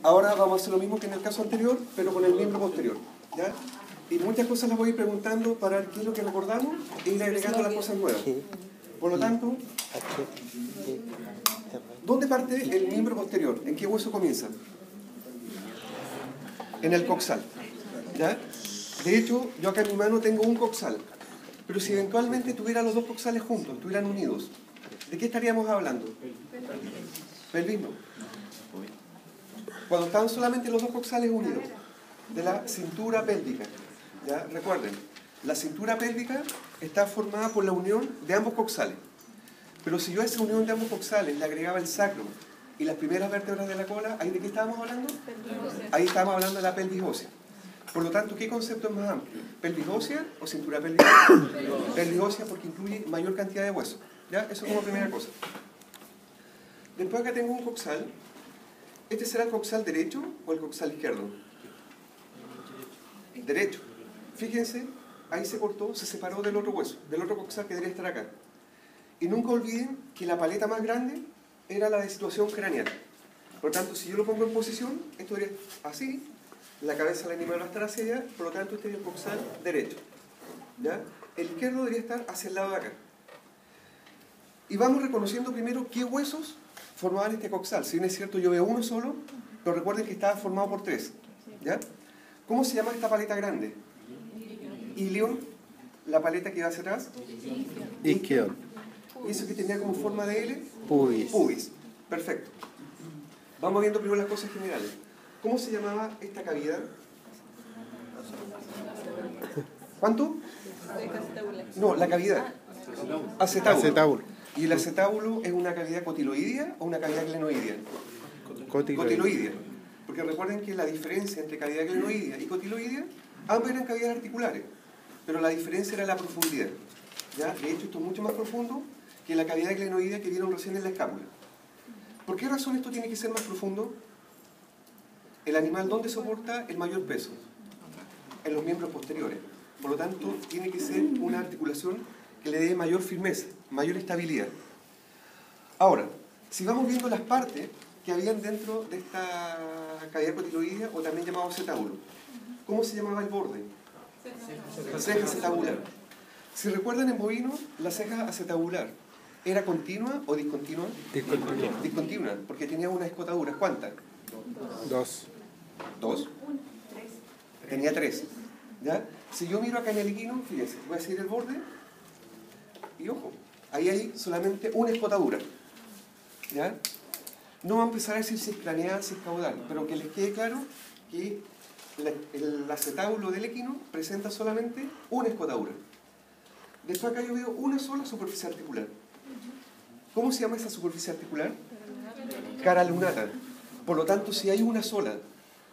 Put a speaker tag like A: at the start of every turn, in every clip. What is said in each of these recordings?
A: Ahora vamos a hacer lo mismo que en el caso anterior, pero con el miembro posterior, ¿ya? Y muchas cosas las voy a ir preguntando para ver qué es lo que recordamos e ir agregando las cosas nuevas. Por lo tanto, ¿dónde parte el miembro posterior? ¿En qué hueso comienza? En el coxal, ¿ya? De hecho, yo acá en mi mano tengo un coxal, pero si eventualmente tuviera los dos coxales juntos, estuvieran unidos, ¿de qué estaríamos hablando? Pelvismo. Cuando están solamente los dos coxales unidos, de la cintura pélvica. ¿Ya? Recuerden, la cintura pélvica está formada por la unión de ambos coxales. Pero si yo a esa unión de ambos coxales le agregaba el sacro y las primeras vértebras de la cola, ¿ahí de qué estábamos hablando? Ahí estábamos hablando de la pelvis ósea. Por lo tanto, ¿qué concepto es más amplio? ¿Pelvis ósea o cintura pélvica? Pelvis ósea porque incluye mayor cantidad de huesos. ¿Ya? Eso como primera cosa. Después acá tengo un coxal. ¿Este será el coxal derecho o el coxal izquierdo? Derecho. Fíjense, ahí se cortó, se separó del otro hueso, del otro coxal que debería estar acá. Y nunca olviden que la paleta más grande era la de situación craneal. Por lo tanto, si yo lo pongo en posición, esto debería estar así, la cabeza del animal va a estar hacia allá, por lo tanto este es el coxal derecho. ¿Ya? El izquierdo debería estar hacia el lado de acá. Y vamos reconociendo primero qué huesos formaban este coxal. Si bien es cierto, yo veo uno solo, pero recuerden que estaba formado por tres. ¿Ya? ¿Cómo se llama esta paleta grande? Ilion. La paleta que va hacia atrás.
B: Isquion.
A: ¿Y eso que tenía como forma de L?
B: Pubis.
A: Pubis. Perfecto. Vamos viendo primero las cosas generales. ¿Cómo se llamaba esta cavidad? ¿Cuánto? No, la cavidad. Acetábulo.
B: Acetábulo.
A: ¿Y el acetábulo es una cavidad cotiloidea o una cavidad glenoidea? Cotiloidea. Porque recuerden que la diferencia entre cavidad glenoidea y cotiloidea, ambas eran cavidades articulares, pero la diferencia era la profundidad. ¿Ya? De hecho, esto es mucho más profundo que la cavidad glenoidea que vieron recién en la escápula. ¿Por qué razón esto tiene que ser más profundo? El animal, ¿dónde soporta el mayor peso? En los miembros posteriores. Por lo tanto, tiene que ser una articulación que le dé mayor firmeza, mayor estabilidad. Ahora, si vamos viendo las partes que habían dentro de esta cavidad cotiloidea, o también llamado acetábulo, ¿cómo se llamaba el borde? Ceja acetabular. Si recuerdan en bovino, la ceja acetabular, ¿era continua o discontinua?
B: Discontinua.
A: Discontinua, porque tenía unas escotaduras. ¿Cuántas?
B: Dos.
A: ¿Dos? Tenía tres. ¿Ya? Si yo miro acá en el equino, fíjense, voy a seguir el borde y ojo, ahí hay solamente una escotadura. ¿Ya? No va a empezar a decir si es craneal, si es caudal, pero que les quede claro que el acetábulo del equino presenta solamente una escotadura. Después acá yo veo una sola superficie articular. ¿Cómo se llama esa superficie articular? Cara lunata. Por lo tanto, si hay una sola,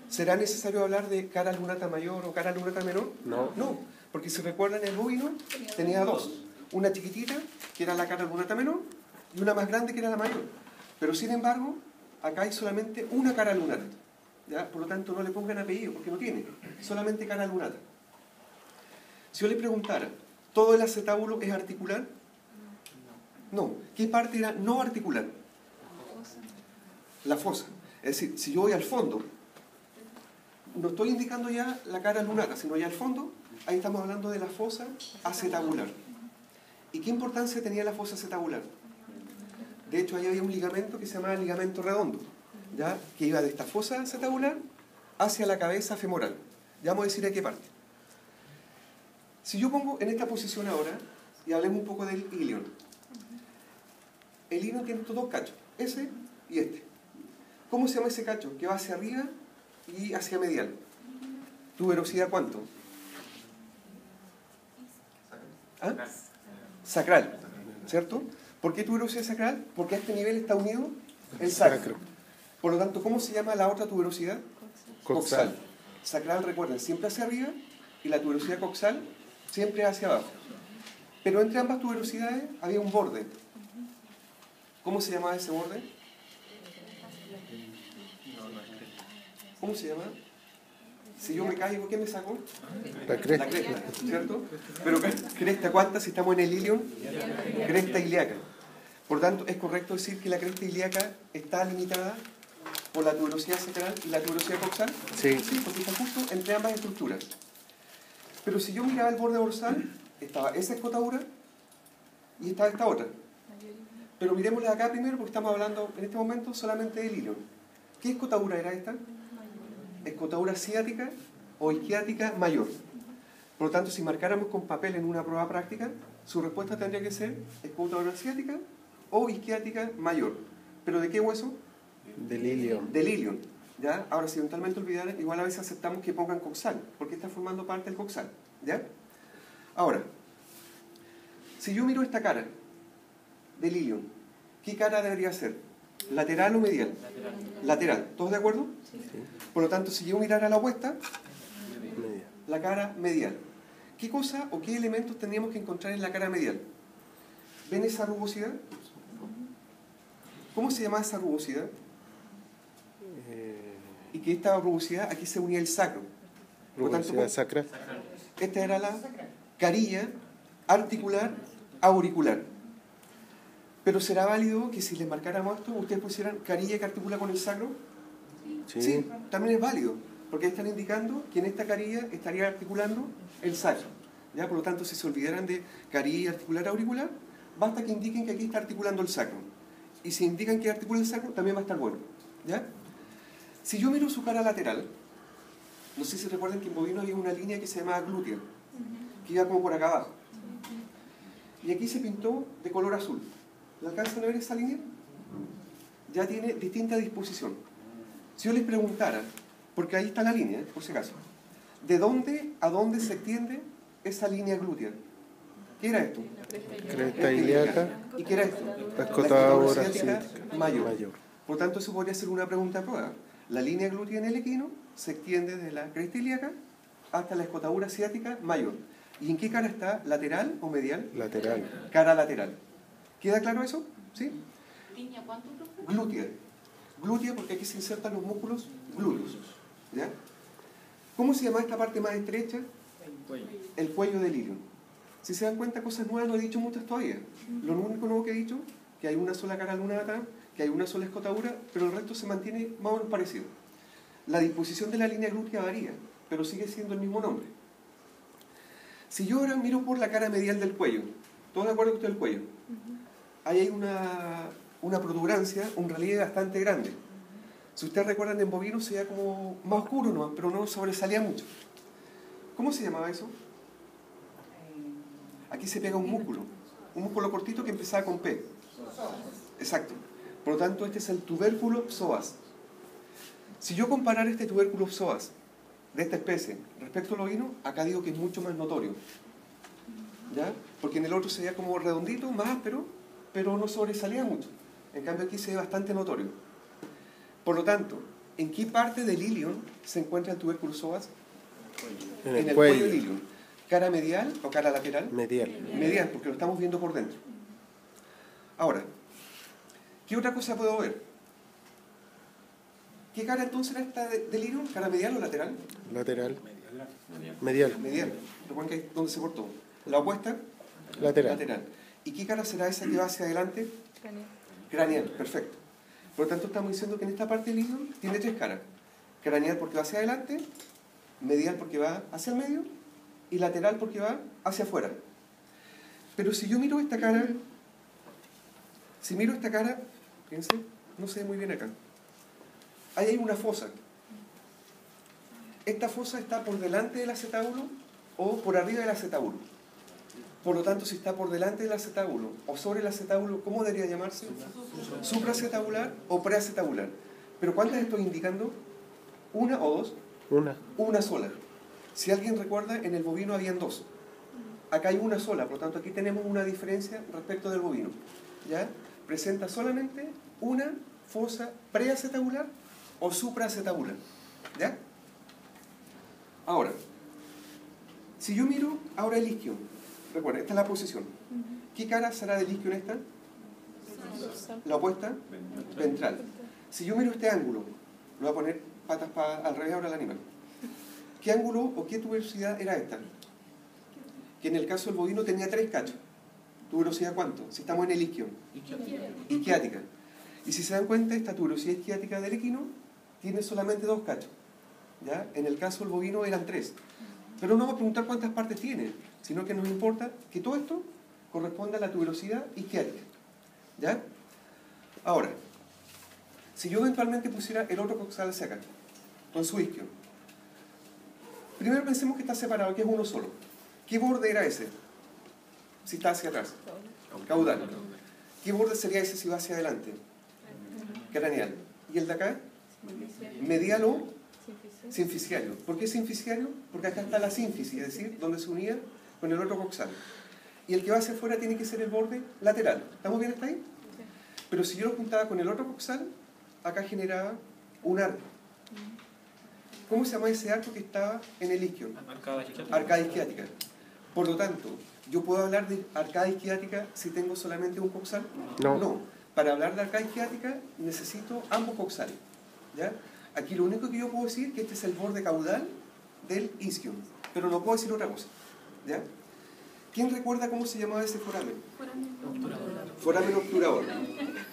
A: ¿será necesario hablar de cara lunata mayor o cara lunata menor?
B: No.
A: No, porque si recuerdan el bovino tenía dos. Una chiquitita, que era la cara lunata menor, y una más grande, que era la mayor. Pero sin embargo, acá hay solamente una cara lunata. ¿Ya? Por lo tanto, no le pongan apellido, porque no tiene. Solamente cara lunata. Si yo le preguntara, ¿todo el acetábulo es articular? No. ¿Qué parte era no articular? La fosa. Es decir, si yo voy al fondo, no estoy indicando ya la cara lunata, sino ya al fondo, ahí estamos hablando de la fosa acetabular. ¿Y qué importancia tenía la fosa acetabular? De hecho, ahí había un ligamento que se llamaba ligamento redondo, ¿ya? Que iba de esta fosa acetabular hacia la cabeza femoral. Ya vamos a decir a qué parte. Si yo pongo en esta posición ahora, y hablemos un poco del ilion. El ilion tiene estos dos cachos, ese y este. ¿Cómo se llama ese cacho? Que va hacia arriba y hacia medial. ¿Tuberosidad cuánto? ¿Ah? Sacral, ¿cierto? ¿Por qué tuberosidad sacral? Porque a este nivel está unido el sacro. Por lo tanto, ¿cómo se llama la otra tuberosidad? Coxal. Sacral, recuerden, siempre hacia arriba, y la tuberosidad coxal siempre hacia abajo. Pero entre ambas tuberosidades había un borde. ¿Cómo se llamaba ese borde? ¿Cómo se llama? Si yo me caigo, ¿qué me saco?
B: La cresta.
A: La cresta, ¿cierto? Pero ¿cresta cuánta si estamos en el ilion? Cresta ilíaca. Por tanto, es correcto decir que la cresta ilíaca está limitada por la tuberosidad sacral y la tuberosidad coxal?
B: Sí.
A: Sí, porque está justo entre ambas estructuras. Pero si yo miraba el borde dorsal, estaba esa escotadura y estaba esta otra. Pero miremosla acá primero porque estamos hablando en este momento solamente del ilion. ¿Qué escotadura era esta? Escotadura ciática o isquiática mayor. Por lo tanto, si marcáramos con papel en una prueba práctica, su respuesta tendría que ser escotadura ciática o isquiática mayor. ¿Pero de qué hueso?
B: Del ilion.
A: Del ilion. ¿Ya? Ahora, si eventualmente olvidaran, igual a veces aceptamos que pongan coxal, porque está formando parte del coxal. ¿Ya? Ahora, si yo miro esta cara del ilion, ¿qué cara debería ser? ¿Lateral o medial? Lateral. ¿Todos de acuerdo?
B: Sí.
A: Por lo tanto, si yo mirara la opuesta,
B: Media.
A: la cara medial. ¿Qué cosa o qué elementos tendríamos que encontrar en la cara medial? ¿Ven esa rugosidad? ¿Cómo se llama esa rugosidad? Y que esta rugosidad, aquí se unía el sacro. Por lo tanto,
B: Rugosidad sacra.
A: esta era la carilla articular auricular. Pero ¿será válido que si les marcáramos esto, ustedes pusieran carilla que articula con el sacro? Sí, también es válido, porque están indicando que en esta carilla estaría articulando el sacro. ¿Ya? Por lo tanto, si se olvidaran de carilla articular auricular, basta que indiquen que aquí está articulando el sacro. Y si indican que articula el sacro, también va a estar bueno. ¿Ya? Si yo miro su cara lateral, no sé si recuerdan que en bovino había una línea que se llamaba glútea, que iba como por acá abajo. Y aquí se pintó de color azul. ¿La alcanzan a ver esa línea? Ya tiene distinta disposición. Si yo les preguntara, porque ahí está la línea, por si acaso, ¿de dónde a dónde se extiende esa línea glútea? ¿Qué era esto?
B: Cresta ilíaca.
A: ¿Y qué era esto?
B: La escotadura
A: ciática mayor.
B: mayor.
A: Por tanto, eso podría ser una pregunta a prueba. La línea glútea en el equino se extiende desde la cresta ilíaca hasta la escotadura ciática mayor. ¿Y en qué cara está? ¿Lateral o medial?
B: Lateral.
A: Cara lateral. ¿Queda claro eso? ¿Sí?
C: ¿Línea cuánto, profe?
A: Glútea. Glútea porque aquí se insertan los músculos glúteos. ¿Ya? ¿Cómo se llama esta parte más estrecha? El cuello del ilion. Si se dan cuenta, cosas nuevas no he dicho muchas todavía. Lo único nuevo que he dicho, que hay una sola cara lunata, que hay una sola escotadura, pero el resto se mantiene más o menos parecido. La disposición de la línea glútea varía, pero sigue siendo el mismo nombre. Si yo ahora miro por la cara medial del cuello, ¿todos de acuerdo con usted del cuello? Ahí hay una protuberancia, un relieve bastante grande. Si ustedes recuerdan, en bovino se veía como más oscuro, ¿no? Pero no sobresalía mucho. ¿Cómo se llamaba eso? Aquí se pega un músculo cortito que empezaba con P. Exacto. Por lo tanto, este es el tubérculo psoas. Si yo comparara este tubérculo psoas de esta especie respecto al ovino, acá digo que es mucho más notorio. ¿Ya? Porque en el otro se veía como redondito, más áspero, pero no sobresalía mucho. En cambio aquí se ve bastante notorio. Por lo tanto, ¿en qué parte del ilion se encuentra el tubérculo psoas?
B: En
A: el
B: el
A: cuello del
B: cuello.
A: ilion. ¿Cara medial o cara lateral?
B: Medial.
A: Medial, porque lo estamos viendo por dentro. Ahora, ¿qué otra cosa puedo ver? ¿Qué cara entonces era esta del ilion? ¿Cara medial o lateral?
B: Lateral. Medial.
A: Medial. Recuerden que es donde se cortó. La opuesta,
B: Lateral.
A: lateral. ¿Y qué cara será esa que va hacia adelante? Craneal, perfecto. Por lo tanto, estamos diciendo que en esta parte del ilion tiene tres caras. Craneal porque va hacia adelante, medial porque va hacia el medio y lateral porque va hacia afuera. Pero si yo miro esta cara, fíjense, no se ve muy bien acá. Ahí hay una fosa. Esta fosa está por delante del acetábulo o por arriba del acetábulo. Por lo tanto, si está por delante del acetábulo o sobre el acetábulo, ¿cómo debería llamarse? Supraacetabular o preacetabular. ¿Pero cuántas estoy indicando? ¿Una o dos? Una sola. Si alguien recuerda, en el bovino habían dos. Acá hay una sola, por lo tanto aquí tenemos una diferencia respecto del bovino. ¿Ya? Presenta solamente una fosa preacetabular o supraacetabular. ¿Ya? Ahora, si yo miro ahora el isquion, recuerden, esta es la posición. ¿Qué cara será del isquion esta? La opuesta, ventral. Si yo miro este ángulo, lo voy a poner patas al revés ahora al animal. ¿Qué ángulo o qué tuberosidad era esta? Que en el caso del bovino tenía 3 cachos. ¿Tuberosidad cuánto? Si estamos en el isquion. Isquiática. Y si se dan cuenta, esta tuberosidad isquiática del equino tiene solamente 2 cachos. ¿Ya? En el caso del bovino eran 3. Pero no vamos a preguntar cuántas partes tiene, sino que nos importa que todo esto corresponda a la tuberosidad isquiática. ¿Ya? Ahora, si yo eventualmente pusiera el otro coxal hacia acá, con su isquio, primero pensemos que está separado, que es uno solo. ¿Qué borde era ese? Si está hacia atrás. Caudal. ¿Qué borde sería ese si va hacia adelante? Craneal. ¿Y el de acá? Medial o sinficiario. ¿Por qué sinficiario? Porque acá está la sínfisis, es decir, donde se unía con el otro coxal. Y el que va hacia afuera tiene que ser el borde lateral. ¿Estamos bien hasta ahí? Pero si yo lo juntaba con el otro coxal, acá generaba un arco. ¿Cómo se llama ese arco que estaba en el isquio? Arcada isquiática. Por lo tanto, ¿yo puedo hablar de arcada isquiática si tengo solamente un coxal? No. Para hablar de arcada isquiática necesito ambos coxales. ¿Ya? Aquí lo único que yo puedo decir es que este es el borde caudal del isquio, pero no puedo decir otra cosa. ¿Ya? ¿Quién recuerda cómo se llamaba ese foramen? Foramen obturador.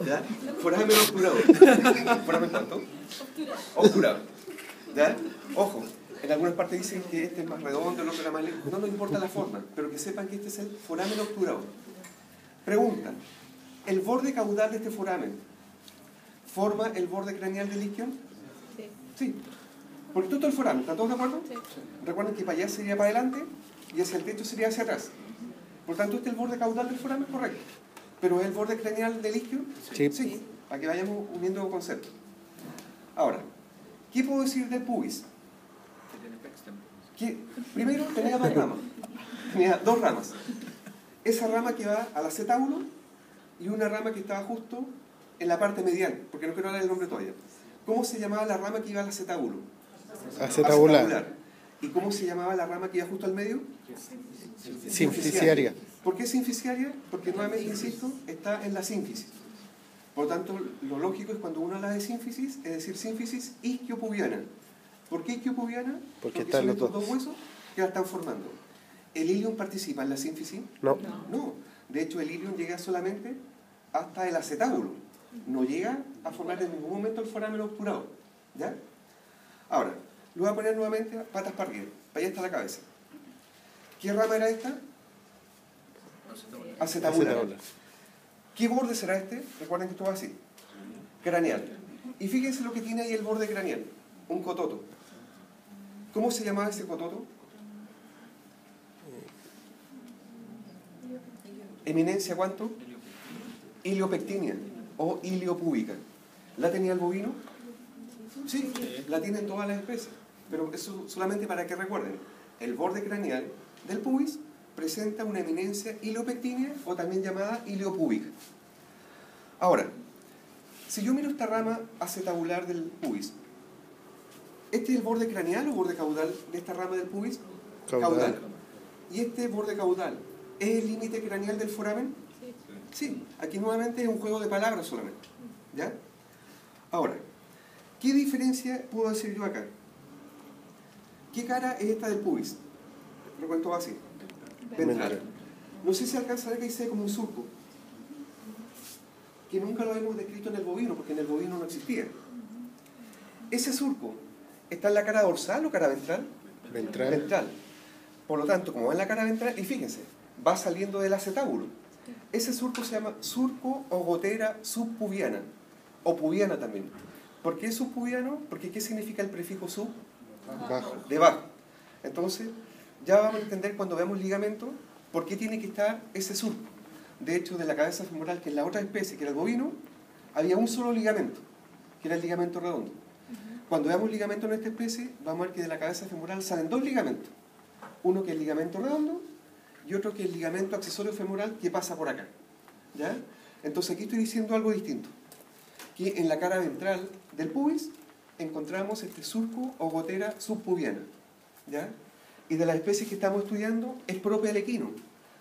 A: ¿Ya? Foramen obturador. ¿Foramen cuánto? Obturador. ¿Ya? Ojo, en algunas partes dicen que este es más redondo, el otro era más lejos. No nos importa la forma, pero que sepan que este es el foramen obturador. Pregunta, ¿el borde caudal de este foramen forma el borde craneal del isquio? Sí. Porque todo el foramen, ¿están todos de acuerdo? Sí. Recuerden que para allá sería para adelante y hacia el techo sería hacia atrás. Por tanto, este es el borde caudal del foramen, correcto. ¿Pero es el borde craneal del isquio?
B: Sí.
A: Sí. Para que vayamos uniendo conceptos. Ahora, ¿qué puedo decir del pubis? Que primero tenía 2 ramas. Tenía 2 ramas. Esa rama que va al acetábulo y una rama que estaba justo en la parte medial, porque no quiero dar el nombre todavía. ¿Cómo se llamaba la rama que iba al acetábulo?
B: Acetabular.
A: ¿Y cómo se llamaba la rama que iba justo al medio?
B: Sinficiaria.
A: ¿Por qué sinficiaria? Porque nuevamente, insisto, está en la sínfisis. Por lo tanto, lo lógico es cuando uno habla de sínfisis, es decir, sínfisis isquiopubiana. ¿Por qué isquiopubiana? Porque
B: están
A: son
B: los
A: estos
B: dos
A: 2 huesos que la están formando. ¿El ilium participa en la sínfisis?
B: No.
A: No. De hecho, el ilium llega solamente hasta el acetábulo. No llega a formar en ningún momento el foramen obturador. ¿Ya? Ahora, lo voy a poner nuevamente patas para arriba. Para allá está la cabeza. ¿Qué rama era esta? Acetabular. ¿Qué borde será este? Recuerden que esto va así. Craneal. Y fíjense lo que tiene ahí el borde craneal. Un cototo. ¿Cómo se llamaba ese cototo? Eminencia, ¿cuánto? Iliopectinia o iliopúbica. ¿La tenía el bovino? Sí, la tienen todas las especies. Pero eso solamente para que recuerden. El borde craneal del pubis presenta una eminencia iliopectinia o también llamada iliopúbica. Ahora, si yo miro esta rama acetabular del pubis, ¿este es el borde craneal o borde caudal de esta rama del pubis? Caudal. ¿Y este borde caudal es el límite craneal del foramen? Sí. Aquí nuevamente es un juego de palabras solamente. ¿Ya? Ahora, ¿qué diferencia puedo decir yo acá? ¿Qué cara es esta del pubis? Lo cuento así. Ventral. No sé si alcanza a ver que dice como un surco, que nunca lo hemos descrito en el bovino, porque en el bovino no existía. Ese surco está en la cara dorsal o cara ventral? Ventral. Por lo tanto, como va en la cara ventral, y fíjense, va saliendo del acetábulo. Ese surco se llama surco o gotera subpubiana, o pubiana también. ¿Por qué subpubiano? Porque ¿qué significa el prefijo sub?
B: Bajo.
A: Debajo. Entonces, ya vamos a entender cuando veamos ligamento por qué tiene que estar ese surco. De hecho, de la cabeza femoral, que es la otra especie, que era el bovino, había un solo ligamento, que era el ligamento redondo. Cuando veamos ligamento en esta especie, vamos a ver que de la cabeza femoral salen 2 ligamentos. Uno que es el ligamento redondo y otro que es el ligamento accesorio femoral que pasa por acá. ¿Ya? Entonces aquí estoy diciendo algo distinto. Que en la cara ventral del pubis encontramos este surco o gotera subpubiana. ¿Ya? Y de las especies que estamos estudiando es propia del equino.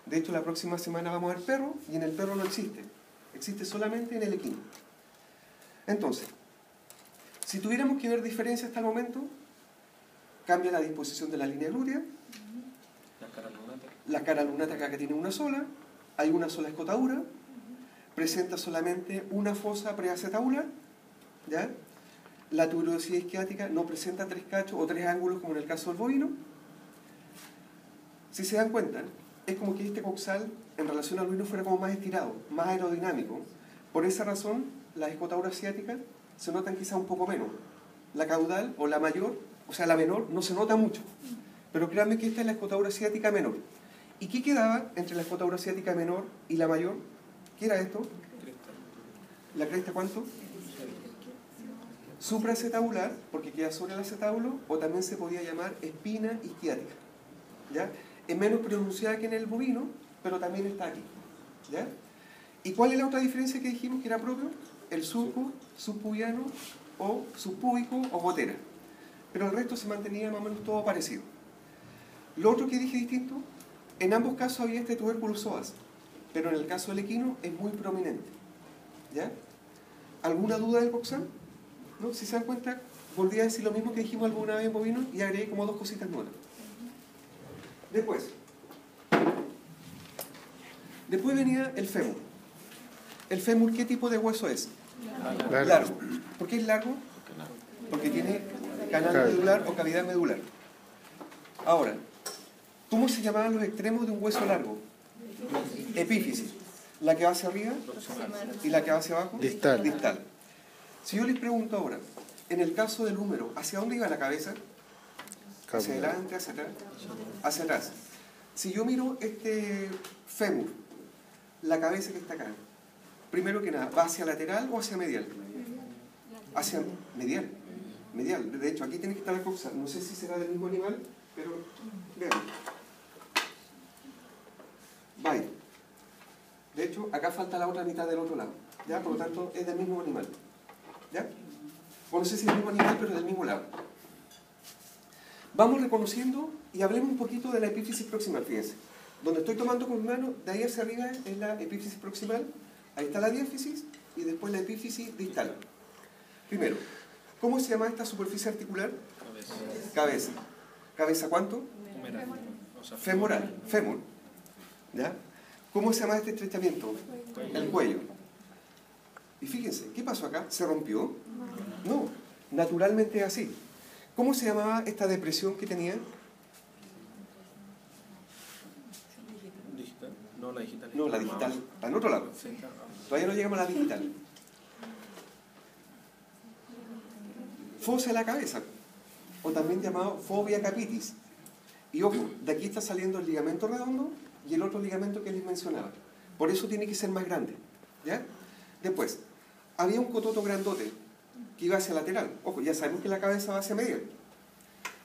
A: De hecho, la próxima semana vamos a ver perro y en el perro no existe. Existe solamente en el equino. Entonces, si tuviéramos que ver diferencias hasta el momento, cambia la disposición de la línea glútea. La cara lunata acá que tiene una sola, hay una sola escotadura, presenta solamente una fosa preacetabular, ¿ya? la tuberosidad isquiática no presenta 3 cachos o 3 ángulos como en el caso del bovino. Si se dan cuenta, es como que este coxal en relación al bovino fuera como más estirado, más aerodinámico. Por esa razón, las escotauras ciáticas se notan quizá un poco menos. La caudal o la mayor, o sea la menor, no se nota mucho. Pero créanme que esta es la escotaura ciática menor. ¿Y qué quedaba entre la escotaura ciática menor y la mayor? ¿Qué era esto? ¿La cresta cuánto? Supraacetabular, porque queda sobre el acetábulo, o también se podía llamar espina isquiática. ¿Ya? Es menos pronunciada que en el bovino, pero también está aquí. ¿Ya? ¿Y cuál es la otra diferencia que dijimos que era propio? El surco, subpubiano, o subpúbico, o gotera. Pero el resto se mantenía más o menos todo parecido. Lo otro que dije distinto, en ambos casos había este tubérculo psoas, pero en el caso del equino es muy prominente. ¿Ya? ¿Alguna duda del coxal? ¿No? Si se dan cuenta, volví a decir lo mismo que dijimos alguna vez en bovino y agregué como 2 cositas nuevas. Después venía el fémur. ¿El fémur qué tipo de hueso es? Largo. ¿Por qué es largo? Porque tiene canal medular o cavidad medular. Ahora, ¿cómo se llamaban los extremos de un hueso largo? Epífisis. ¿La que va hacia arriba? ¿Y la que va hacia abajo?
B: Distal.
A: Si yo les pregunto ahora, en el caso del húmero, ¿hacia dónde iba la cabeza? ¿Hacia adelante, hacia atrás? Hacia atrás. Si yo miro este fémur, la cabeza que está acá, primero que nada, ¿va hacia lateral o hacia medial? Hacia medial. Medial. De hecho, aquí tiene que estar el coxal. No sé si será del mismo animal, pero vean. Vaya. De hecho, acá falta la otra mitad del otro lado. ¿Ya? Por lo tanto, es del mismo animal. ¿Ya? O no sé si es del mismo animal, pero del mismo lado. Vamos reconociendo y hablemos un poquito de la epífisis proximal, fíjense. Donde estoy tomando con mi mano, de ahí hacia arriba es la epífisis proximal, ahí está la diáfisis y después la epífisis distal. Primero, ¿cómo se llama esta superficie articular? Cabeza. ¿Cabeza cuánto? Femoral. Fémur. ¿Ya? ¿Cómo se llama este estrechamiento? El cuello. Y fíjense, ¿qué pasó acá? ¿Se rompió? No, naturalmente es así. ¿Cómo se llamaba esta depresión que tenía?
D: ¿Digital? No, la digital.
A: No, la digital. Está en otro lado. Todavía no llegamos a la digital. Fosa de la cabeza, o también llamado fobia capitis. Y ojo, de aquí está saliendo el ligamento redondo y el otro ligamento que les mencionaba. Por eso tiene que ser más grande. ¿Ya? Después, había un cototo grandote que iba hacia lateral. Ojo, ya sabemos que la cabeza va hacia medial.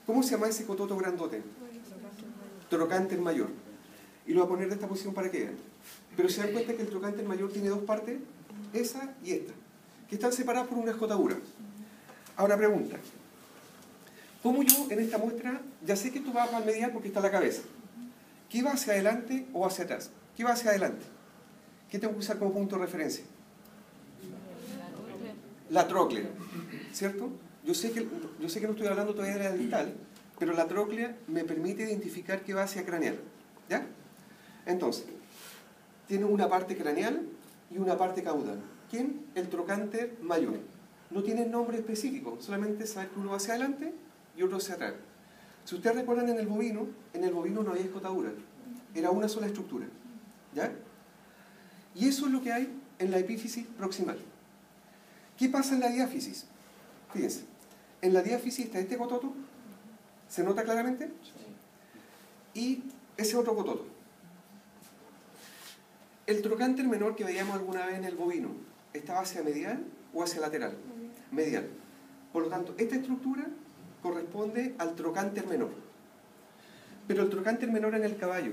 A: ¿Cómo se llama ese cototo grandote? Trocánter mayor. Y lo voy a poner de esta posición para que vean. Pero se dan cuenta que el trocánter mayor tiene 2 partes, esa y esta, que están separadas por una escotadura. Ahora pregunta, ¿cómo yo en esta muestra, ya sé que esto va para el medial porque está la cabeza? ¿Qué va hacia adelante o hacia atrás? ¿Qué va hacia adelante? ¿Qué tengo que usar como punto de referencia? La tróclea, ¿cierto? Yo sé que no estoy hablando todavía de la distal, pero la tróclea me permite identificar que va hacia craneal. ¿Ya? Entonces, tiene una parte craneal y una parte caudal. ¿Quién? El trocánter mayor. No tiene nombre específico, solamente saber que uno va hacia adelante y otro hacia atrás. Si ustedes recuerdan en el bovino no había escotadura, era una sola estructura. ¿Ya? Y eso es lo que hay en la epífisis proximal. ¿Qué pasa en la diáfisis? Fíjense, en la diáfisis está este cototo, ¿se nota claramente? Y ese otro cototo. El trocánter menor que veíamos alguna vez en el bovino, ¿estaba hacia medial o hacia lateral? Medial. Por lo tanto, esta estructura corresponde al trocánter menor. Pero el trocánter menor en el caballo,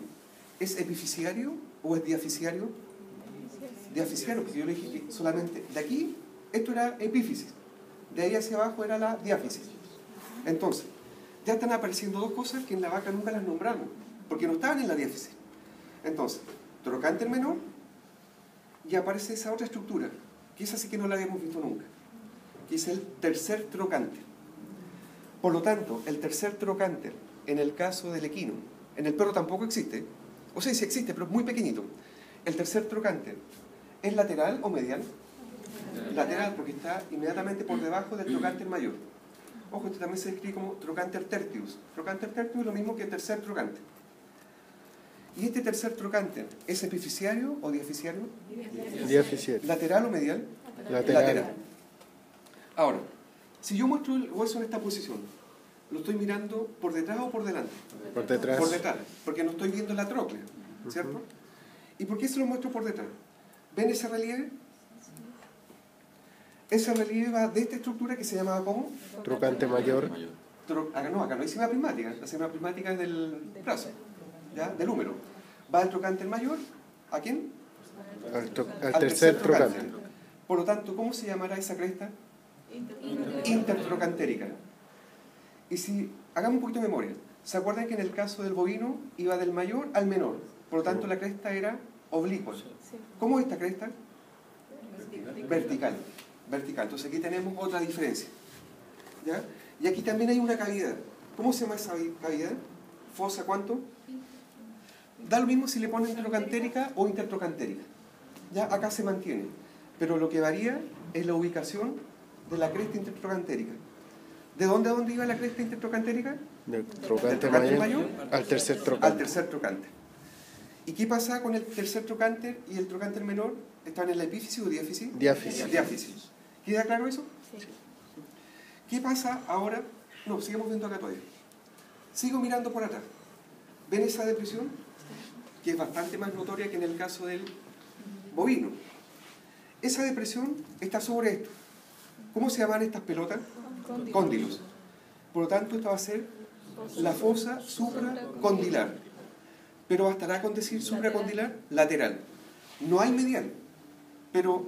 A: ¿es epifisiario o es diafisiario? Diafisiario, porque yo le dije que solamente de aquí, esto era epífisis. De ahí hacia abajo era la diáfisis. Entonces, ya están apareciendo 2 cosas que en la vaca nunca las nombramos, porque no estaban en la diáfisis. Entonces, trocánter menor, y aparece esa otra estructura, que esa sí que no la habíamos visto nunca, que es el tercer trocánter. Por lo tanto, el tercer trocánter, en el caso del equino, en el perro tampoco existe, o sea, sí existe, pero es muy pequeñito. El tercer trocánter, ¿es lateral o medial? Lateral, porque está inmediatamente por debajo del trocánter mayor. Ojo, esto también se describe como trocánter tertius. Trocánter tertius es lo mismo que tercer trocánter. ¿Y este tercer trocánter es epificiario o diaficiario?
B: Diaficiario.
A: ¿Lateral o medial?
B: Lateral.
A: Ahora, si yo muestro el hueso en esta posición, ¿lo estoy mirando por detrás o por delante?
B: Por detrás.
A: Por detrás, porque no estoy viendo la tróclea, ¿cierto? ¿Y por qué se lo muestro por detrás? ¿Ven ese relieve? Ese relieve va de esta estructura que se llamaba ¿cómo?
B: Trocánter mayor.
A: Acá no hay sima prismática. La sima prismática es del brazo, ¿ya? Del húmero. Va el trocánter mayor, ¿a quién?
B: Al tercer trocánter.
A: Por lo tanto, ¿cómo se llamará esa cresta? Intertrocantérica. Y si, hagamos un poquito de memoria, ¿se acuerdan que en el caso del bovino iba del mayor al menor? Por lo tanto, la cresta era oblicua. ¿Cómo es esta cresta? Vertical. Vertical. Entonces aquí tenemos otra diferencia, ¿ya? Y aquí también hay una cavidad. ¿Cómo se llama esa cavidad? ¿Fosa cuánto? Da lo mismo si le ponen trocantérica o intertrocantérica. Ya acá se mantiene. Pero lo que varía es la ubicación de la cresta intertrocantérica. ¿De dónde a dónde iba la cresta intertrocantérica?
B: Del trocánter mayor al tercer trocánter.
A: Al tercer trocánter. ¿Y qué pasa con el tercer trocánter y el trocánter menor? ¿Están en la epífisis o diáfisis?
B: Diáfisis.
A: Diáfisis. ¿Queda claro eso? Sí. ¿Qué pasa ahora? No, sigamos viendo acá todavía. Sigo mirando por atrás. ¿Ven esa depresión? Que es bastante más notoria que en el caso del bovino. Esa depresión está sobre esto. ¿Cómo se llaman estas pelotas? Cóndilos. Por lo tanto, esta va a ser la fosa supracondilar. Pero bastará con decir supracondilar lateral. No hay medial. Pero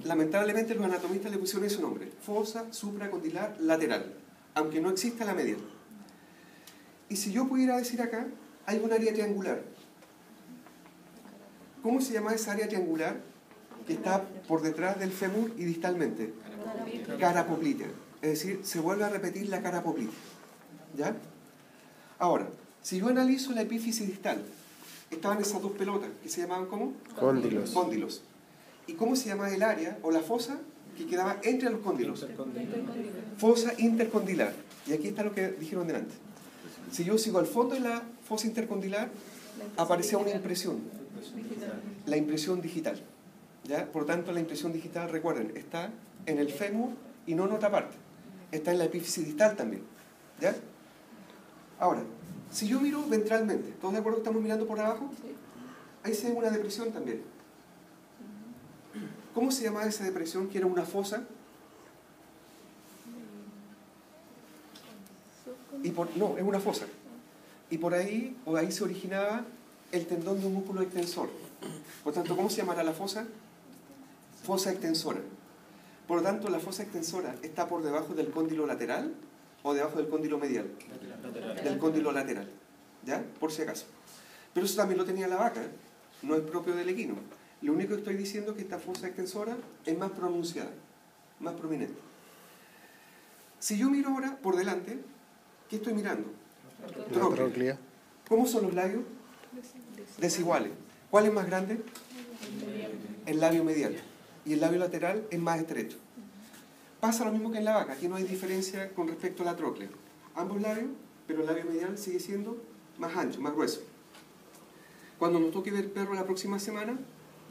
A: lamentablemente los anatomistas le pusieron ese nombre. Fosa supracondilar lateral. Aunque no exista la medial. Y si yo pudiera decir acá, hay un área triangular. ¿Cómo se llama esa área triangular que está por detrás del fémur y distalmente? Cara poplitea. Es decir, se vuelve a repetir la cara poplitea. ¿Ya? Ahora, si yo analizo la epífisis distal, estaban esas dos pelotas que se llamaban ¿cómo?
B: Cóndilos.
A: Cóndilos. ¿Y cómo se llama el área o la fosa que quedaba entre los cóndilos? Fosa intercondilar. Y aquí está lo que dijeron delante. Si yo sigo al fondo de la fosa intercondilar, aparecía una impresión. La impresión digital. ¿Ya? Por lo tanto, la impresión digital, recuerden, está en el fémur y no en otra parte. Está en la epífisis distal también. ¿Ya? Ahora, si yo miro ventralmente, ¿todos de acuerdo que estamos mirando por abajo? Ahí se ve una depresión también. ¿Cómo se llamaba esa depresión que era una fosa? No, es una fosa. Y por ahí, o ahí se originaba el tendón de un músculo extensor. Por tanto, ¿cómo se llamará la fosa? Fosa extensora. Por lo tanto, la fosa extensora está por debajo del cóndilo lateral o debajo del cóndilo medial. Del cóndilo lateral. ¿Ya? Por si acaso. Pero eso también lo tenía la vaca. No es propio del equino. Lo único que estoy diciendo es que esta fosa extensora es más pronunciada, más prominente. Si yo miro ahora por delante, ¿qué estoy mirando? Tróclea. ¿Cómo son los labios? Desiguales. ¿Cuál es más grande? El labio medial. Y el labio lateral es más estrecho. Pasa lo mismo que en la vaca. Aquí no hay diferencia con respecto a la tróclea. Ambos labios, pero el labio medial sigue siendo más ancho, más grueso. Cuando nos toque ver perro la próxima semana,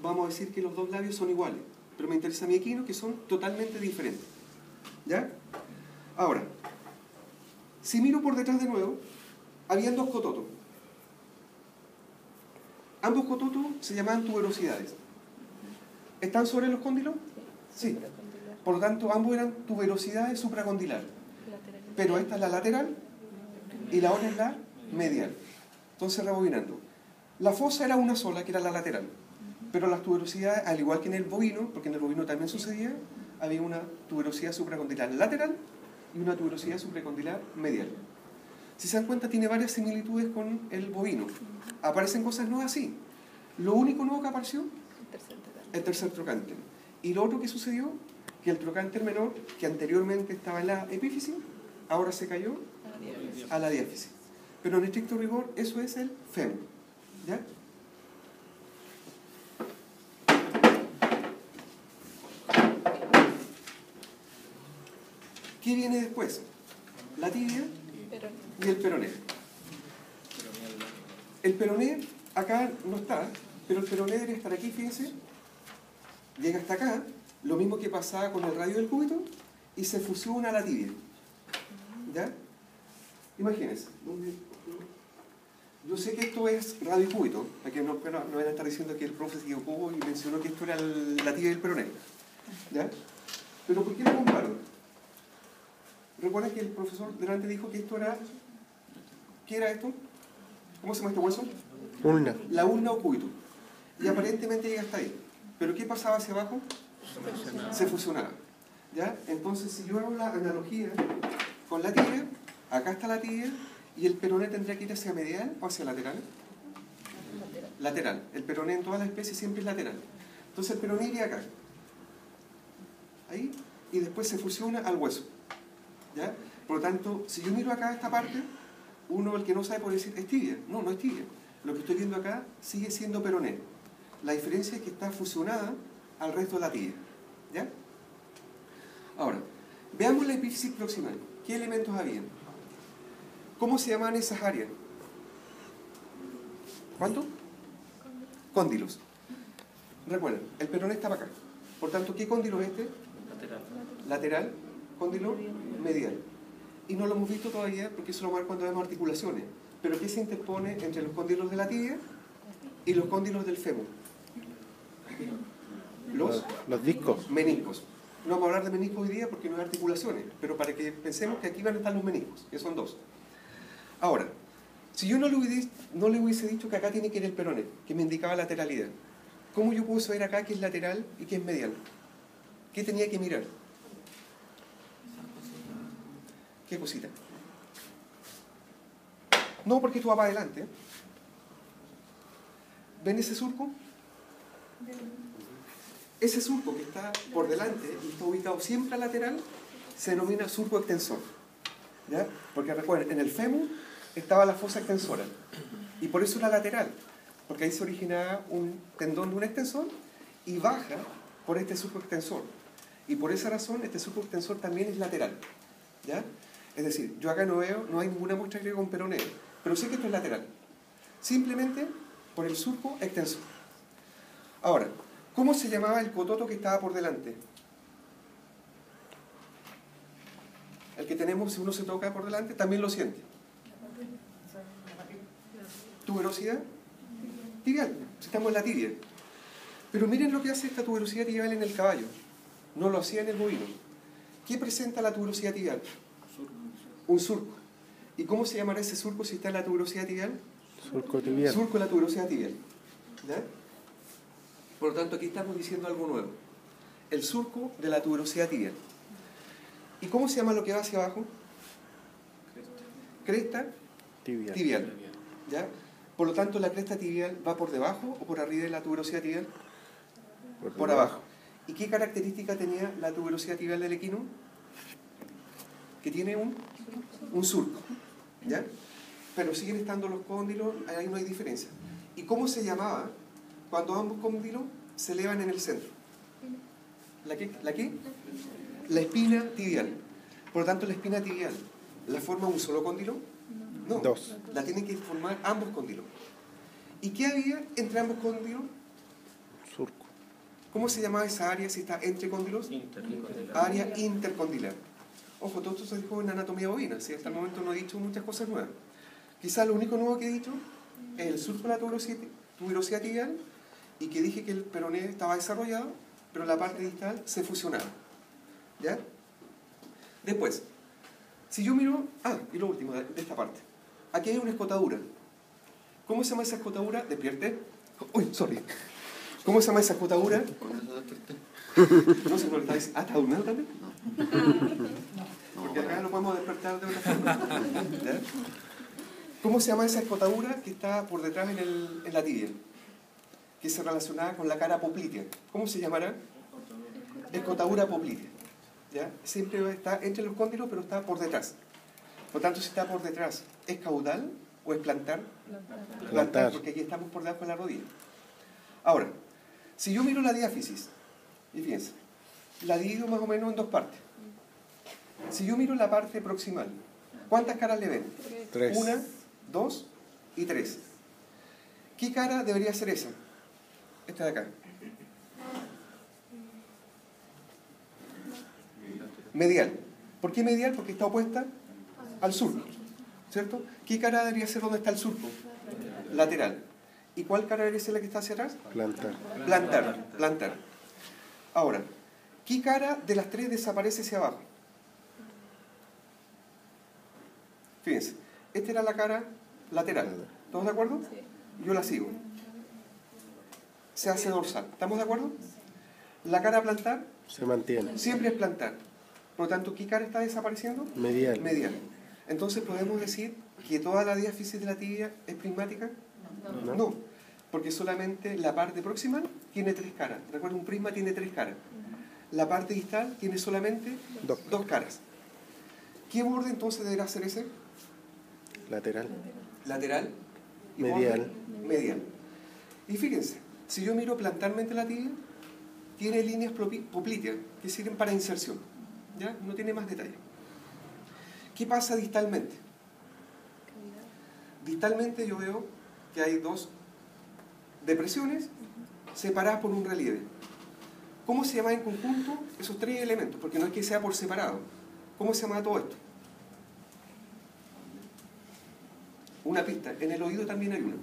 A: vamos a decir que los dos labios son iguales. Pero me interesa a mi equino que son totalmente diferentes. ¿Ya? Ahora, si miro por detrás de nuevo, habían dos cototos. Ambos cototos se llamaban tuberosidades. ¿Están sobre los cóndilos? Sí. Por lo tanto, ambos eran tuberosidades supracondilares. Pero esta es la lateral y la otra es la medial. Entonces, rebobinando. La fosa era una sola, que era la lateral. Pero las tuberosidades, al igual que en el bovino, porque en el bovino también sucedía, había una tuberosidad supracondilar lateral y una tuberosidad supracondilar medial. Si se dan cuenta, tiene varias similitudes con el bovino. Aparecen cosas nuevas, sí. Lo único nuevo que apareció, el tercer trocánter. Y lo otro que sucedió, que el trocánter menor, que anteriormente estaba en la epífisis, ahora se cayó a la diáfisis. Pero en estricto rigor, eso es el fémur. ¿Ya? ¿Qué viene después? La tibia y el peroné. El peroné acá no está, pero el peroné debe estar aquí, fíjense. Llega hasta acá, lo mismo que pasaba con el radio del cúbito, y se fusiona a la tibia. ¿Ya? Imagínense. Yo sé que esto es radio y cúbito, para que no van a estar diciendo que el profe se equivocó y mencionó que esto era la tibia y el peroné. ¿Ya? Pero ¿por qué lo comparo? Recuerden que el profesor delante dijo que esto era... ¿Qué era esto? ¿Cómo se llama este hueso?
B: Ulna.
A: La ulna o cúbito. Y aparentemente llega hasta ahí. ¿Pero qué pasaba hacia abajo? Se fusionaba. ¿Ya? Entonces, si yo hago la analogía con la tibia, acá está la tibia, y el peroné tendría que ir hacia medial o hacia lateral. Lateral. El peroné en todas las especies siempre es lateral. Entonces el peroné iría acá. Ahí. Y después se fusiona al hueso. ¿Ya? Por lo tanto, si yo miro acá esta parte, uno, el que no sabe, puede decir, es tibia. No, no es tibia. Lo que estoy viendo acá sigue siendo peroné. La diferencia es que está fusionada al resto de la tibia. ¿Ya? Ahora, veamos la epífisis proximal. ¿Qué elementos habían? ¿Cómo se llaman esas áreas? ¿Cuánto? Cóndilos. Recuerden, el peroné estaba acá. Por tanto, ¿qué cóndilo es este?
D: Lateral.
A: Lateral, cóndilo medial. Y no lo hemos visto todavía porque eso lo vamos a ver cuando vemos articulaciones. Pero ¿qué se interpone entre los cóndilos de la tibia y los cóndilos del fémur?
B: Los discos.
A: Meniscos. No vamos a hablar de meniscos hoy día porque no hay articulaciones, pero para que pensemos que aquí van a estar los meniscos, que son dos. Ahora, si yo no le hubiese dicho que acá tiene que ir el peroné, que me indicaba lateralidad, ¿cómo yo puedo saber acá qué es lateral y qué es medial? ¿Qué tenía que mirar? ¿Qué cosita? No, porque esto va para adelante. ¿Ven ese surco? Ese surco que está por delante y está ubicado siempre a lateral se denomina surco extensor. ¿Ya? Porque recuerden, en el fémur estaba la fosa extensora y por eso era lateral, porque ahí se originaba un tendón de un extensor y baja por este surco extensor. Y por esa razón este surco extensor también es lateral. ¿Ya? Es decir, yo acá no hay ninguna muestra griega con peroné, pero sé que esto es lateral. Simplemente por el surco extensor. Ahora, ¿cómo se llamaba el cototo que estaba por delante? El que tenemos, si uno se toca por delante, también lo siente. Tuberosidad tibial, si estamos en la tibia. Pero miren lo que hace esta tuberosidad tibial en el caballo. No lo hacía en el bovino. ¿Qué presenta la tuberosidad tibial? Un surco. ¿Y cómo se llamará ese surco si está en la tuberosidad tibial?
B: Surco tibial.
A: Surco de la tuberosidad tibial. ¿Ya? Por lo tanto, aquí estamos diciendo algo nuevo. El surco de la tuberosidad tibial. ¿Y cómo se llama lo que va hacia abajo? Cresta tibial. ¿Ya? Por lo tanto, la cresta tibial va por debajo o por arriba de la tuberosidad tibial. Por abajo. ¿Y qué característica tenía la tuberosidad tibial del equino? Que tiene un surco. ¿Ya? Pero siguen estando los cóndilos, ahí no hay diferencia. ¿Y cómo se llamaba cuando ambos cóndilos se elevan en el centro? ¿La qué? La espina tibial. Por lo tanto, la espina tibial, ¿la forma un solo cóndilo? No.
B: Dos.
A: La tienen que formar ambos cóndilos. ¿Y qué había entre ambos cóndilos?
B: Surco.
A: ¿Cómo se llamaba esa área si está entre cóndilos?
D: Intercondilar.
A: Área intercondilar. Ojo, todo esto se dijo en anatomía bovina, ¿sí? Hasta el momento no he dicho muchas cosas nuevas. Quizás lo único nuevo que he dicho es el surco de la tuberosidad tibial y que dije que el peroné estaba desarrollado, pero la parte distal se fusionaba. ¿Ya? Después, si yo miro... y lo último de esta parte. Aquí hay una escotadura. ¿Cómo se llama esa escotadura? Despierte. Uy, sorry. ¿Cómo se llama esa escotadura? No sé, no le está diciendo. ¿Está durmiendo también? Porque acá no podemos despertar de otra forma. ¿Ya? ¿Cómo se llama esa escotadura que está por detrás en la tibia? Que se relaciona con la cara poplitea. ¿Cómo se llamará? Escotadura poplitea. ¿Ya? Siempre está entre los cóndilos, pero está por detrás. Por tanto, si está por detrás, ¿es caudal o es plantar? Plantar, porque aquí estamos por debajo de la rodilla. Ahora, si yo miro la diáfisis, y fíjense, la divido más o menos en dos partes. Si yo miro la parte proximal, ¿cuántas caras le ven?
B: 3.
A: 1, 2 y 3. ¿Qué cara debería ser esa? Esta de acá. Medial. ¿Por qué medial? Porque está opuesta al surco, ¿cierto? ¿Qué cara debería ser donde está el surco? Lateral. ¿Y cuál cara debería ser la que está hacia atrás?
B: Plantar.
A: Plantar. Ahora, ¿qué cara de las tres desaparece hacia abajo? Fíjense, esta era la cara lateral. ¿Todos de acuerdo? Yo la sigo. Se hace dorsal. ¿Estamos de acuerdo? La cara plantar
B: Se mantiene.
A: siempre es plantar. Por lo tanto, ¿qué cara está desapareciendo?
B: Medial.
A: Medial. Entonces, ¿podemos decir que toda la diáfisis de la tibia es prismática?
B: ¿No?
A: No, porque solamente la parte proximal tiene 3 caras. Recuerda, un prisma tiene 3 caras. La parte distal tiene solamente 2 caras. ¿Qué borde entonces deberá ser ese?
B: Lateral.
A: Lateral y
B: Medial.
A: borde medial. Y fíjense, si yo miro plantarmente la tibia, tiene líneas popliteas que sirven para inserción. ¿Ya? No tiene más detalle. ¿Qué pasa distalmente? Distalmente yo veo que hay 2 depresiones separadas por un relieve. ¿Cómo se llama en conjunto esos 3 elementos? Porque no es que sea por separado. ¿Cómo se llama todo esto? Una pista. En el oído también hay una.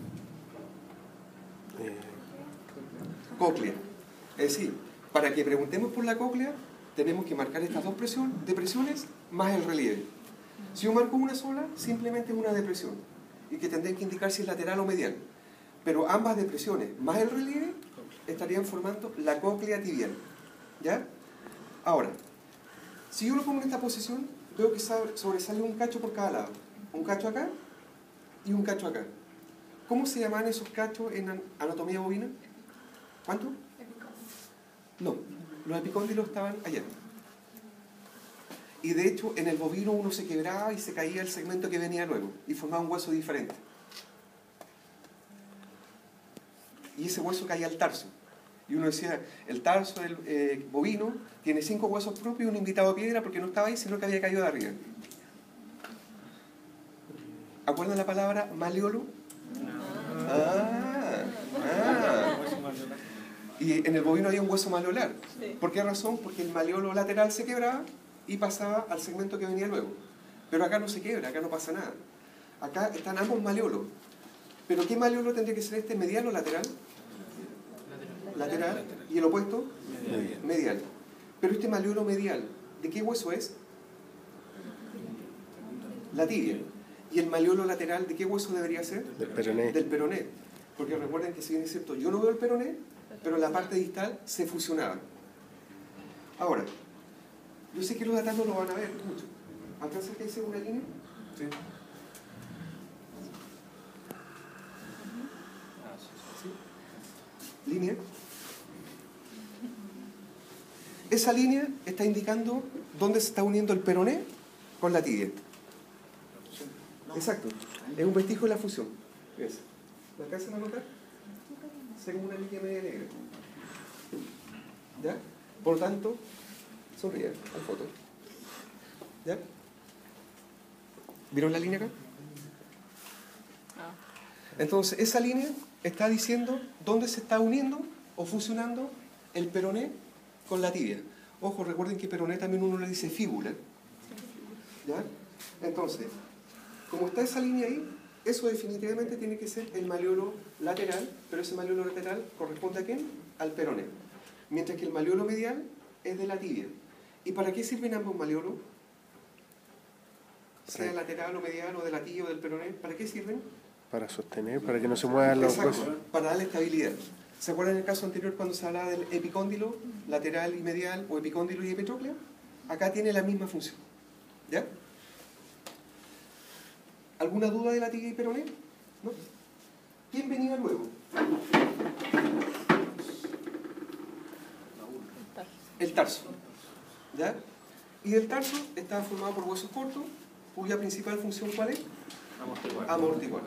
A: Cóclea. Es decir, para que preguntemos por la cóclea, tenemos que marcar estas 2 depresiones más el relieve. Si yo marco una sola, simplemente es una depresión. Y que tendrán que indicar si es lateral o medial. Pero ambas depresiones más el relieve estarían formando la cóclea tibial. ¿Ya? Ahora, si yo lo pongo en esta posición, veo que sobresale un cacho por cada lado. Un cacho acá y un cacho acá. ¿Cómo se llaman esos cachos en anatomía bovina? ¿Cuánto? No, los epicóndilos estaban allá. Y de hecho, en el bovino uno se quebraba y se caía el segmento que venía luego y formaba un hueso diferente. Y ese hueso caía al tarso. Y uno decía, el tarso del bovino tiene 5 huesos propios y un invitado piedra porque no estaba ahí, sino que había caído de arriba. ¿Acuerdan la palabra maleolo? Y en el bovino había un hueso maleolar. ¿Por qué razón? Porque el maleolo lateral se quebraba y pasaba al segmento que venía luego. Pero acá no se quiebra, acá no pasa nada. Acá están ambos maleolos. ¿Pero qué maleolo tendría que ser este? ¿Medial o lateral? Lateral. ¿Y el opuesto? Medial. Pero este maleolo medial, ¿de qué hueso es? La tibia. ¿Y el maleolo lateral, de qué hueso debería ser?
B: Del peroné.
A: Del peroné. Porque recuerden que si bien es cierto, yo no veo el peroné, pero la parte distal se fusionaba. Ahora, yo sé que los datos no lo van a ver mucho. ¿Alcanzas que hice una línea? Sí. ¿Sí? Línea. Esa línea está indicando dónde se está uniendo el peroné con la tibia. Exacto. Es un vestigio de la fusión. Fíjense. ¿Me alcanzan a notar? Se como una línea media negra. ¿Ya? Por lo tanto, sonríe al foto. ¿Ya? ¿Vieron la línea acá? Entonces, esa línea está diciendo dónde se está uniendo o fusionando el peroné con la tibia. Ojo, recuerden que peroné también uno le dice fíbula. ¿Ya? Entonces, como está esa línea ahí, eso definitivamente tiene que ser el maleolo lateral, pero ese maleolo lateral corresponde a quién? Al peroné. Mientras que el maleolo medial es de la tibia. ¿Y para qué sirven ambos maleolos? Sea lateral o medial o de la tibia o del peroné, ¿para qué sirven?
B: Para sostener, para que no se muevan los
A: Exacto,
B: huesos.
A: para darle estabilidad. ¿Se acuerdan en el caso anterior cuando se hablaba del epicóndilo lateral y medial o epicóndilo y epitróclea? Acá tiene la misma función. ¿Ya? ¿Alguna duda de la tibia y peroné? ¿No? ¿Quién venía luego? El tarso. ¿Ya? Y el tarso está formado por huesos cortos, cuya principal función ¿cuál es? Amortiguar.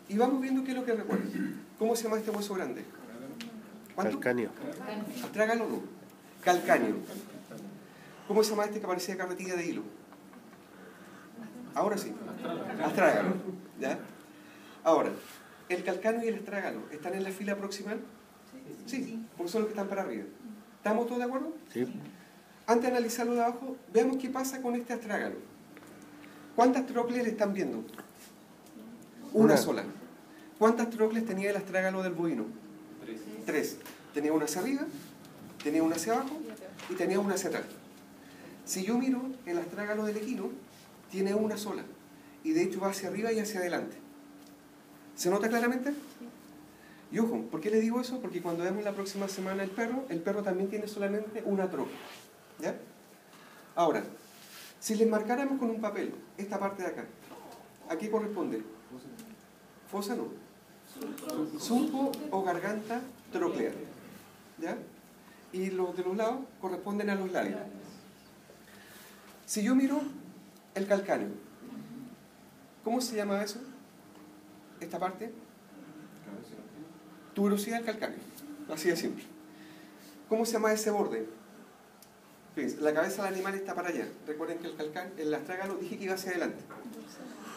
A: Y vamos viendo qué es lo que recuerdan. ¿Cómo se llama este hueso grande? ¿Cuánto?
B: Calcáneo.
A: Trágalo no. Calcáneo. ¿Cómo se llama este que parecía carretilla de hilo? Ahora sí. Astrágalo. ¿Ya? Ahora, ¿el calcáneo y el astrágalo están en la fila proximal? Sí, porque son los que están para arriba. ¿Estamos todos de acuerdo?
B: Sí.
A: Antes de analizarlo de abajo, veamos qué pasa con este astrágalo. ¿Cuántas trocles le están viendo? Una sola. ¿Cuántas trocles tenía el astrágalo del bovino? Tres. Tenía una hacia arriba, tenía una hacia abajo y tenía una hacia atrás. Si yo miro el astrágalo del equino, tiene una sola. Y de hecho va hacia arriba y hacia adelante. ¿Se nota claramente? Y ojo, ¿por qué le digo eso? Porque cuando vemos la próxima semana el perro también tiene solamente una troca. ¿Ya? Ahora, si les marcáramos con un papel esta parte de acá, ¿a qué corresponde? Fosa no. Surco o garganta troclear. ¿Ya? Y los de los lados corresponden a los labios. Si yo miro el calcáneo, ¿cómo se llama eso? Esta parte. Tuberosidad del calcáneo. Así de simple. ¿Cómo se llama ese borde? Fíjense, la cabeza del animal está para allá. Recuerden que el astrágalo dije que iba hacia adelante.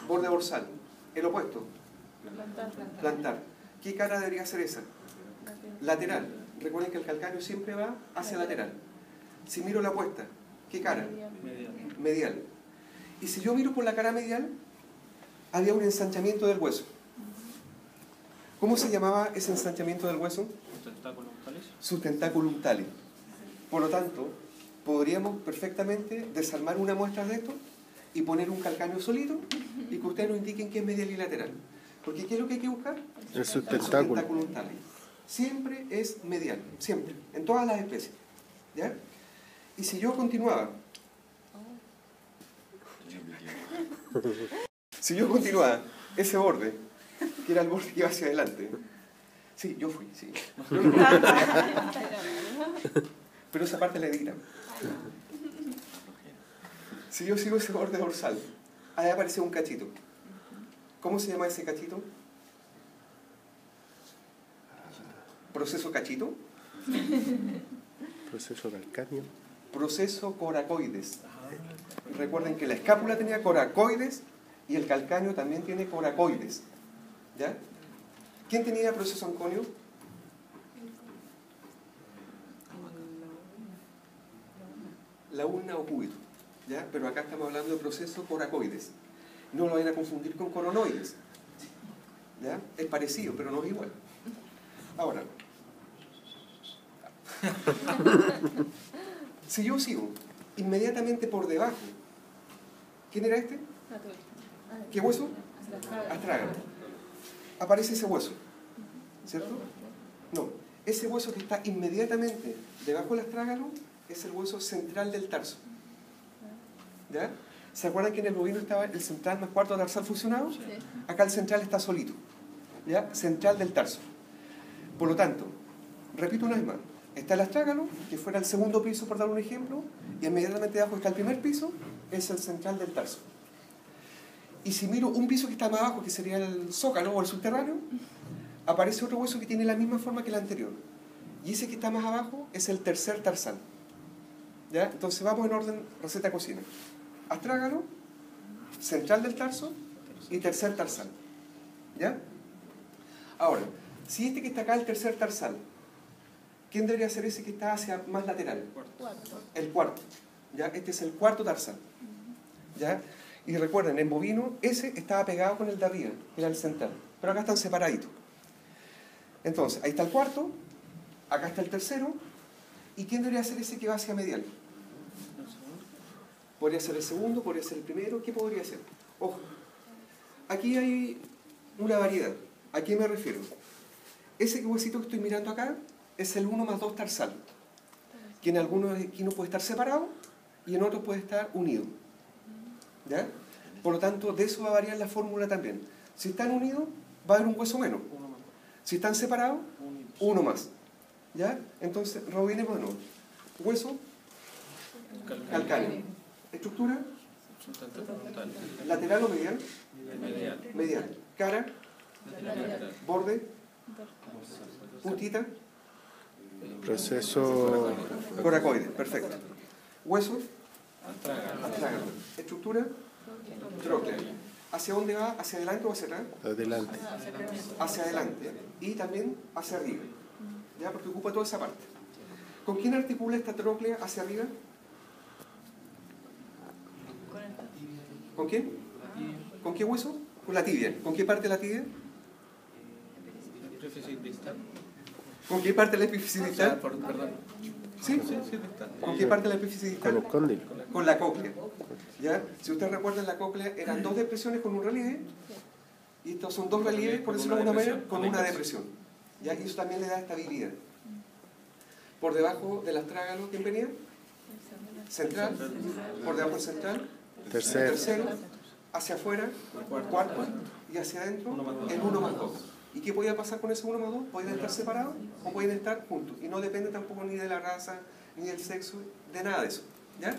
A: Borde dorsal. El opuesto. Plantar. ¿Qué cara debería ser esa? Lateral. Recuerden que el calcáneo siempre va hacia lateral. Si miro la opuesta, ¿qué cara? Medial. Y si yo miro por la cara medial, había un ensanchamiento del hueso. ¿Cómo se llamaba ese ensanchamiento del hueso? Sustentáculum talis. Por lo tanto, podríamos perfectamente desarmar una muestra de esto y poner un calcáneo solito y que ustedes nos indiquen qué es medial y lateral. Porque ¿qué es lo que hay que buscar?
B: El sustentáculum
A: talis. Siempre es medial, siempre, en todas las especies. ¿Ya? Y si yo continuaba, ese borde, que era el borde que iba hacia adelante, sí, yo fui, sí. Pero esa parte la editan. Si yo sigo ese borde dorsal, ahí aparece un cachito. ¿Cómo se llama ese cachito? ¿Proceso cachito?
B: Proceso calcáneo.
A: Proceso coracoides. Recuerden que la escápula tenía coracoides y el calcáneo también tiene coracoides. ¿Ya? ¿Quién tenía proceso anconio? La ulna o cúbito. ¿Ya? Pero acá estamos hablando de proceso coracoides. No lo vayan a confundir con coronoides. ¿Ya? Es parecido, pero no es igual. Ahora, si yo sigo inmediatamente por debajo, ¿quién era este? ¿Qué hueso? Astrágalo. Aparece ese hueso, ¿cierto? No, ese hueso que está inmediatamente debajo del astrágalo es el hueso central del tarso. ¿Ya? ¿Se acuerdan que en el bovino estaba el central más cuarto tarsal fusionado? Sí. Acá el central está solito. ¿Ya? Central del tarso. Por lo tanto, repito una vez más, está el astrágalo, que fuera el segundo piso por dar un ejemplo, y inmediatamente abajo está el primer piso, es el central del tarso. Y si miro un piso que está más abajo, que sería el zócalo o el subterráneo, aparece otro hueso que tiene la misma forma que el anterior. Y ese que está más abajo es el tercer tarsal. ¿Ya? Entonces vamos en orden receta cocina. Astrágalo, central del tarso y tercer tarsal. ¿Ya? Ahora, si este que está acá, el tercer tarsal, ¿quién debería ser ese que está hacia más lateral? El cuarto. ¿Ya? Este es el cuarto tarsal. ¿Ya? Y recuerden, en bovino, ese estaba pegado con el de arriba, que era el central. Pero acá están separaditos. Entonces, ahí está el cuarto, acá está el tercero, ¿y quién debería ser ese que va hacia medial? Podría ser el segundo, podría ser el primero, ¿qué podría ser? Ojo, aquí hay una variedad. ¿A qué me refiero? Ese huesito que estoy mirando acá es el 1 más 2 tarsal, que en algunos equinos puede estar separado y en otros puede estar unido. ¿Ya? Por lo tanto, de eso va a variar la fórmula también. Si están unidos, va a haber un hueso menos. Si están separados, uno más. ¿Ya? Entonces, rebobinemos de nuevo. Hueso, calcáneo. Estructura, lateral o medial. Medial. Cara, borde, puntita.
B: Proceso
A: Coracoide, perfecto. Hueso, Astrágalo. Estructura tróclea. ¿Hacia dónde va? ¿Hacia adelante o hacia atrás?
B: Adelante.
A: Hacia adelante. Y también hacia arriba. ¿Ya? Porque ocupa toda esa parte. ¿Con quién articula esta tróclea hacia arriba? ¿Con quién? ¿Con qué hueso? Con la tibia. ¿Con qué parte de la tibia? ¿Con qué parte de la epífisis distal?
D: Perdón.
A: ¿Sí? ¿Con qué parte de la epífisis distal?
B: Con los cóndilos.
A: Con la cóclea. ¿Ya? Si ustedes recuerdan, la cóclea eran dos depresiones con un relieve, y estos son dos relieves, por decirlo de alguna manera, con una depresión. ¿Ya? Y eso también le da estabilidad. Por debajo del astrágalo, ¿quién venía? Central. Por debajo del central. Tercero. Hacia afuera, cuarto. Y hacia adentro, el 1 más 2. ¿Y qué podía pasar con ese 1 más 2? Podían estar separados o podían estar juntos. Y no depende tampoco ni de la raza, ni del sexo, de nada de eso. ¿Ya?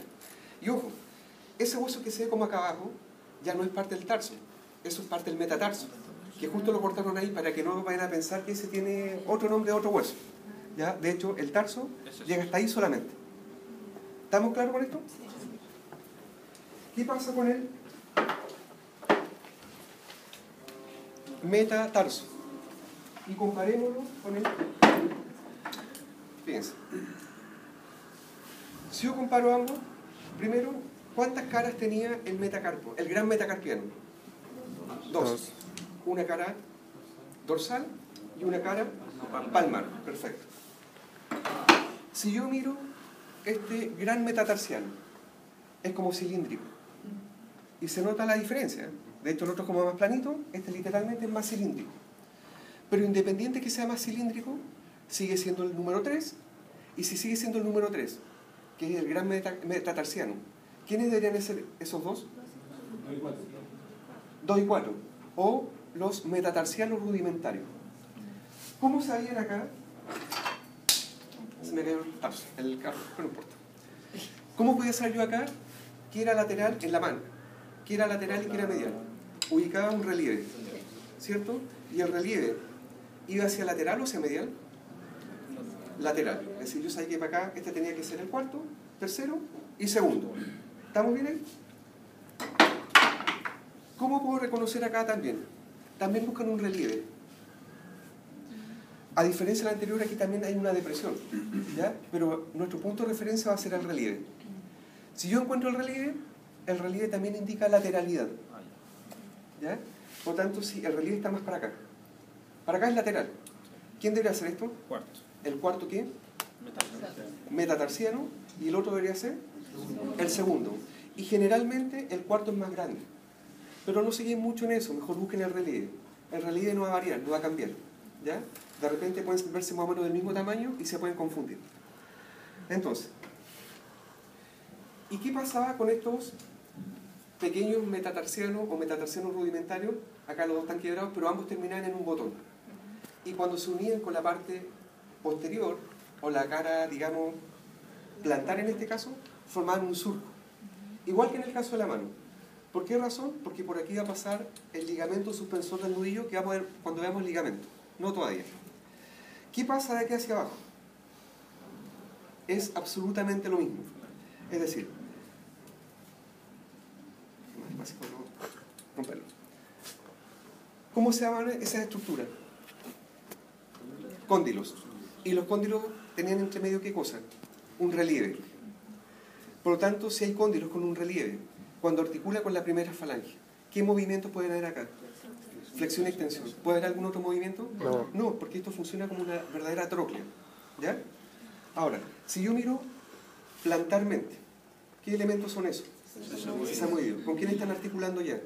A: Y ojo, ese hueso que se ve como acá abajo ya no es parte del tarso. Eso es parte del metatarso. Que justo lo cortaron ahí para que no vayan a pensar que ese tiene otro nombre de otro hueso. ¿Ya? De hecho, el tarso llega hasta ahí solamente. ¿Estamos claros con esto? ¿Qué pasa con el metatarso? Y comparémoslo con el... Fíjense. Si yo comparo ambos, primero, ¿cuántas caras tenía el metacarpo, el gran metacarpiano? Dos. Una cara dorsal y una cara palmar. Perfecto. Si yo miro este gran metatarsiano, es como cilíndrico. Y se nota la diferencia. De hecho, el otro es como más planito, este literalmente es más cilíndrico. Pero independiente que sea más cilíndrico, sigue siendo el número 3. Y si sigue siendo el número 3, que es el gran metatarsiano, ¿quiénes deberían ser esos dos? 2 y 4. O los metatarsianos rudimentarios. ¿Cómo sabían acá? Se me cayó el carro, pero no importa. ¿Cómo podía saber yo acá que era lateral en la mano? Que era lateral y que era medial. Ubicaba un relieve, ¿cierto? Y el relieve iba hacia lateral o hacia medial. Lateral. Es decir, yo sabía que para acá este tenía que ser el cuarto, tercero y segundo. ¿Estamos bien ahí? ¿Cómo puedo reconocer acá también? También buscan un relieve. A diferencia de la anterior, aquí también hay una depresión, ¿ya? Pero nuestro punto de referencia va a ser el relieve. Si yo encuentro el relieve también indica lateralidad, ¿ya? Por tanto, si el relieve está más para acá es lateral. ¿Quién debería hacer esto?
D: Cuarto.
A: ¿El cuarto qué? Metatarsiano. Y el otro debería ser el segundo. Y generalmente el cuarto es más grande. Pero no siguen mucho en eso, mejor busquen el relieve. El relieve no va a variar, no va a cambiar, ¿ya? De repente pueden verse más o menos del mismo tamaño y se pueden confundir. Entonces, ¿y qué pasaba con estos pequeños metatarsianos o metatarsianos rudimentarios? Acá los dos están quebrados, pero ambos terminaban en un botón. Y cuando se unían con la parte posterior, o la cara, digamos, plantar en este caso, formaban un surco. Igual que en el caso de la mano. ¿Por qué razón? Porque por aquí va a pasar el ligamento suspensor del nudillo que vamos a ver cuando veamos el ligamento. No todavía. ¿Qué pasa de aquí hacia abajo? Es absolutamente lo mismo. Es decir, romperlo. ¿Cómo se llaman esas estructuras? Cóndilos. Y los cóndilos tenían entre medio ¿qué cosa? Un relieve. Por lo tanto, si hay cóndilos con un relieve, cuando articula con la primera falange, ¿qué movimientos pueden haber acá? Flexión y extensión. ¿Puede haber algún otro movimiento? No, porque esto funciona como una verdadera tróclea. ¿Ya? Ahora, si yo miro plantarmente, ¿qué elementos son esos? Sesamoideo. ¿Con quién están articulando ya?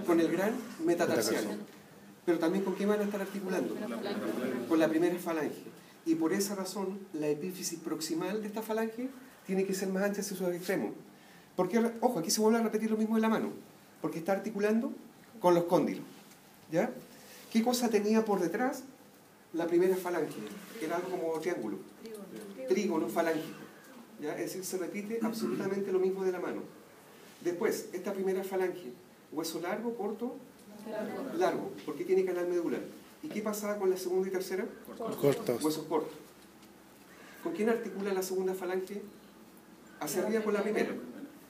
A: Con el gran metatarsiano. Pero también ¿con quién van a estar articulando? Con la primera falange. Y por esa razón, la epífisis proximal de esta falange tiene que ser más ancha hacia sus extremos. Porque, ojo, aquí se vuelve a repetir lo mismo de la mano. Porque está articulando con los cóndilos. ¿Ya? ¿Qué cosa tenía por detrás? La primera falange. Era algo como triángulo. Trígono falángico. ¿Ya? Es decir, se repite absolutamente lo mismo de la mano. Después, esta primera falange. Hueso largo, corto, largo. Porque tiene canal medular. ¿Y qué pasaba con la segunda y tercera?
B: Cortos.
A: Huesos cortos. ¿Con quién articula la segunda falange? Hacia arriba con la primera.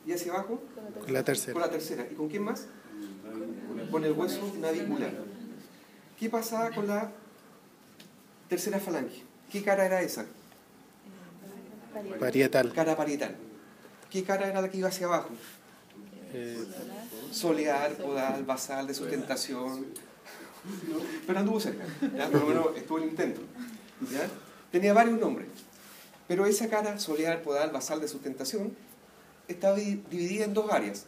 A: Y hacia abajo
B: Con la tercera.
A: con la tercera. ¿Y con quién más? Con el hueso navicular. ¿Qué pasaba con la tercera falange? ¿Qué cara era esa?
B: Parietal.
A: Cara parietal. ¿Qué cara era la que iba hacia abajo? Solear, podal, basal, de sustentación. Pero anduvo cerca, ¿ya? Por lo menos estuvo el intento, ¿ya? Tenía varios nombres, pero esa cara, solear, podal, basal, de sustentación, está dividida en dos áreas.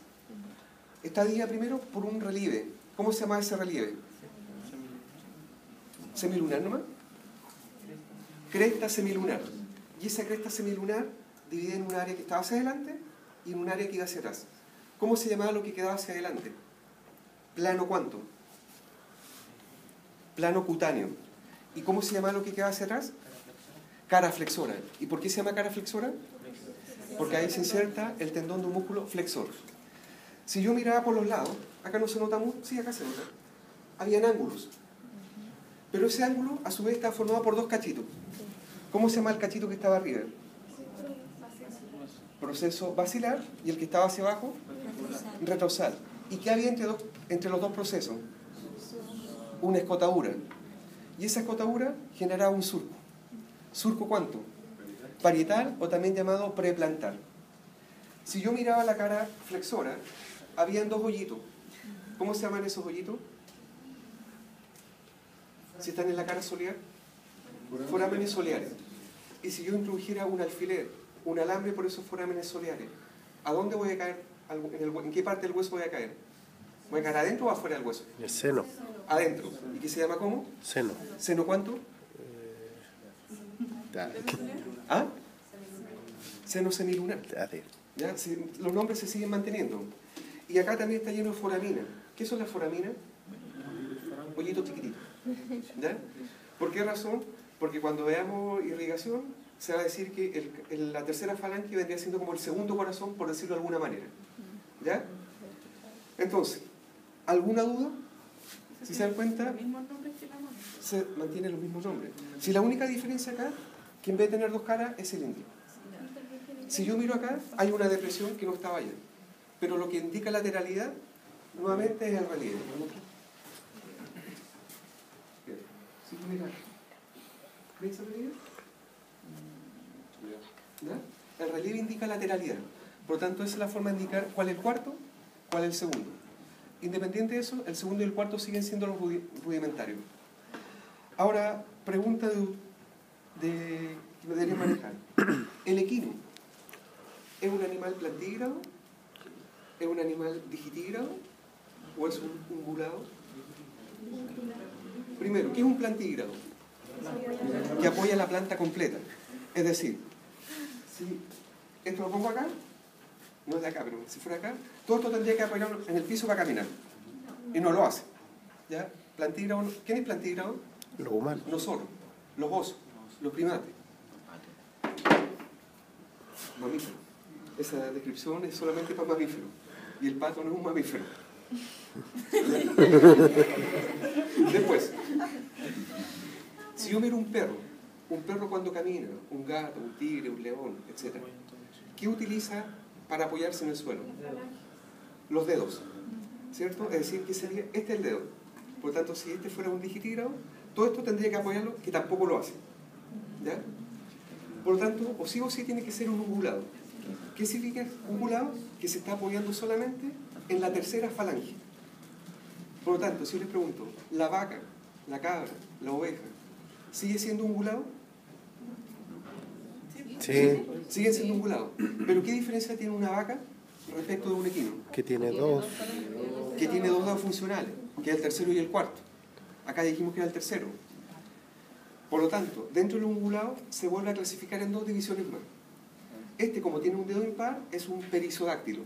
A: Está dividida primero por un relieve. ¿Cómo se llama ese relieve? Semilunar nomás. Cresta semilunar. Y esa cresta semilunar divide en un área que estaba hacia adelante y en un área que iba hacia atrás. ¿Cómo se llamaba lo que quedaba hacia adelante? Plano cuánto. Plano cutáneo. ¿Y cómo se llama lo que queda hacia atrás? Cara flexora. ¿Y por qué se llama cara flexora? Porque ahí se inserta el tendón de un músculo flexor. Si yo miraba por los lados, acá no se nota mucho, sí, acá se nota. Habían ángulos. Pero ese ángulo, a su vez, está formado por dos cachitos. ¿Cómo se llama el cachito que estaba arriba? Proceso basilar. ¿Y el que estaba hacia abajo? Retrosal. ¿Y qué había entre los dos procesos? Una escotadura. Y esa escotadura generaba un surco. ¿Surco cuánto? Parietal o también llamado preplantar. Si yo miraba la cara flexora, habían dos hoyitos. ¿Cómo se llaman esos hoyitos? Si están en la cara solear, forámenes soleares. Y si yo introdujera un alfiler, un alambre por esos forámenes soleares, ¿a dónde voy a caer? ¿En qué parte del hueso voy a caer? ¿Voy a caer adentro o afuera del hueso?
B: El seno.
A: Adentro. ¿Y qué se llama cómo?
B: Seno.
A: ¿Seno cuánto? ¿Ah? Seno semilunar. ¿Ya? Los nombres se siguen manteniendo. Y acá también está lleno de foramina. ¿Qué son las foraminas? Hoyitos chiquititos. ¿Ya? ¿Por qué razón? Porque cuando veamos irrigación, se va a decir que la tercera falange vendría siendo como el segundo corazón, por decirlo de alguna manera. ¿Ya? Entonces, ¿alguna duda? Si se dan cuenta, se mantienen los mismos nombres. Si la única diferencia acá, que en vez de tener dos caras, es cilíndrico. Si yo miro acá, hay una depresión que no estaba allá. Pero lo que indica lateralidad, nuevamente, es el relieve. Si tú miras, ¿ves ese relieve? ¿Ya? El relieve indica lateralidad. Por lo tanto, esa es la forma de indicar cuál es el cuarto, cuál es el segundo. Independiente de eso, el segundo y el cuarto siguen siendo los rudimentarios. Ahora, pregunta que me debería manejar. ¿El equino es un animal plantígrado? ¿Es un animal digitígrado? ¿O es un ungulado? Primero, ¿qué es un plantígrado? Que apoya la planta completa. Es decir, si esto lo pongo acá, no es de acá, pero si fuera acá, todo esto tendría que apoyarlo en el piso para caminar. Y no lo hace. ¿Ya? Plantígrado, ¿quién es plantígrado?
B: Los humanos.
A: Nosotros, los osos, los primates. Mamíferos. Esa descripción es solamente para mamíferos. Y el pato no es un mamífero. Después, si yo miro un perro cuando camina, un gato, un tigre, un león, etc., ¿qué utiliza para apoyarse en el suelo? Los dedos, ¿cierto? Es decir, que sería, este es el dedo. Por lo tanto, si este fuera un digitígrado, todo esto tendría que apoyarlo, que tampoco lo hace. ¿Ya? Por lo tanto, o sí tiene que ser un ungulado. ¿Qué significa ungulado? Que se está apoyando solamente en la tercera falange. Por lo tanto, si yo les pregunto, ¿la vaca, la cabra, la oveja, sigue siendo ungulado?
B: Sí.
A: Siguen siendo ungulados. Pero ¿qué diferencia tiene una vaca respecto de un equino?
B: Que tiene dos.
A: Que tiene dos dedos funcionales, que es el tercero y el cuarto. Acá dijimos que era el tercero. Por lo tanto, dentro del ungulado se vuelve a clasificar en dos divisiones más. Este, como tiene un dedo impar, es un perisodáctilo.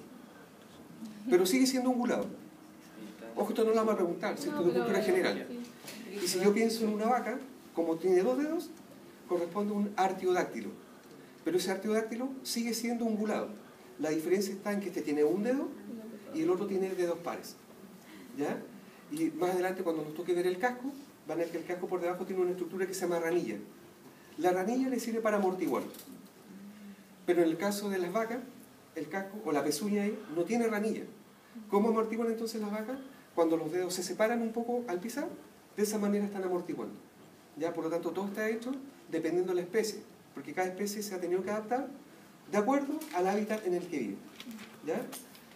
A: Pero sigue siendo ungulado. Ojo, esto no lo vamos a preguntar, si esto es de cultura general. Y si yo pienso en una vaca, como tiene dos dedos, corresponde a un artiodáctilo. Pero ese artiodáctilo sigue siendo ungulado. La diferencia está en que este tiene un dedo y el otro tiene dedos pares. ¿Ya? Y más adelante, cuando nos toque ver el casco, van a ver que el casco por debajo tiene una estructura que se llama ranilla. La ranilla le sirve para amortiguar. Pero en el caso de las vacas, el casco o la pezuña ahí no tiene ranilla. ¿Cómo amortiguan entonces las vacas? Cuando los dedos se separan un poco al pisar, de esa manera están amortiguando. ¿Ya? Por lo tanto, todo está hecho dependiendo de la especie, porque cada especie se ha tenido que adaptar de acuerdo al hábitat en el que vive. ¿Ya?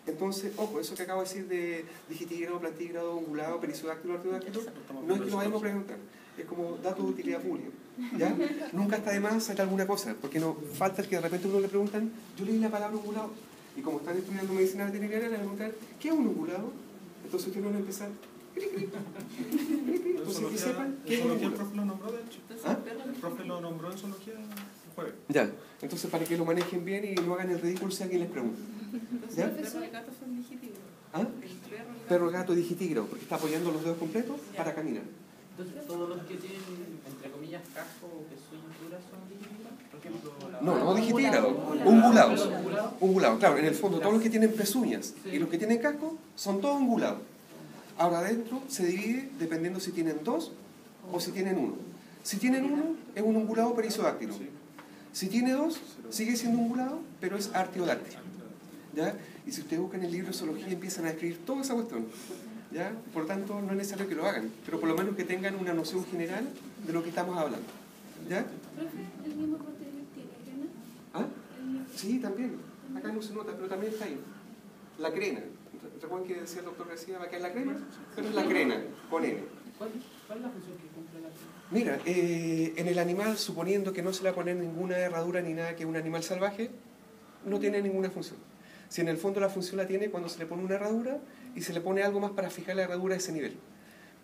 A: Entonces, ojo, eso que acabo de decir de digitígrado, plantígrado, ungulado, perisodáctilo, artiodáctilo, no es que lo vayamos a preguntar, es como dato de utilidad pública. ¿Ya? Nunca está de más sacar alguna cosa, porque no falta el que de repente uno le preguntan, yo leí la palabra ungulado, y como están estudiando medicina veterinaria, le preguntan, ¿qué es un ungulado? Entonces ustedes van a empezar, entonces que sepan qué es un
D: El
A: ungulado.
D: profe lo nombró, de hecho.
A: ¿Ah?
D: El profe lo nombró en zoología el jueves.
A: Ya, entonces para que lo manejen bien y no hagan el ridículo si alguien les pregunta.
C: Entonces
A: ¿Ya?
C: el perro y el gato son digitígrado.
A: ¿Ah?
C: El perro y el gato.
A: Perro, gato, digitígrado, porque está apoyando los dedos completos para caminar.
E: Entonces, todos los que tienen, entre comillas, casco o pezuñas duras son digitígrados. Por ejemplo,
A: No digitígrado, ungulados. Ungulados, claro, en el fondo todos los que tienen pezuñas y los que tienen casco son todos ungulados. Ahora adentro se divide dependiendo si tienen dos o si tienen uno. Si tienen uno, es un ungulado perisodáctilo. Si tiene dos, sigue siendo ungulado, pero es artiodáctilo. ¿Ya? Y si ustedes buscan el libro de zoología, empiezan a escribir toda esa cuestión. ¿Ya? Por lo tanto, no es necesario que lo hagan, pero por lo menos que tengan una noción general de lo que estamos hablando. ¿Ya?
C: Profe, ¿el mismo corte tiene crema?
A: ¿Ah? Sí, también. Acá no se nota, pero también está ahí. La crena. ¿Recuerdan que decía el doctor García, va a caer la crema? Pero es la crena, con N.
E: ¿Cuál es la función que cumple la crema?
A: Mira, en el animal, suponiendo que no se le va a poner ninguna herradura ni nada, que es un animal salvaje, no tiene ninguna función. Si en el fondo la función la tiene cuando se le pone una herradura y se le pone algo más para fijar la herradura a ese nivel.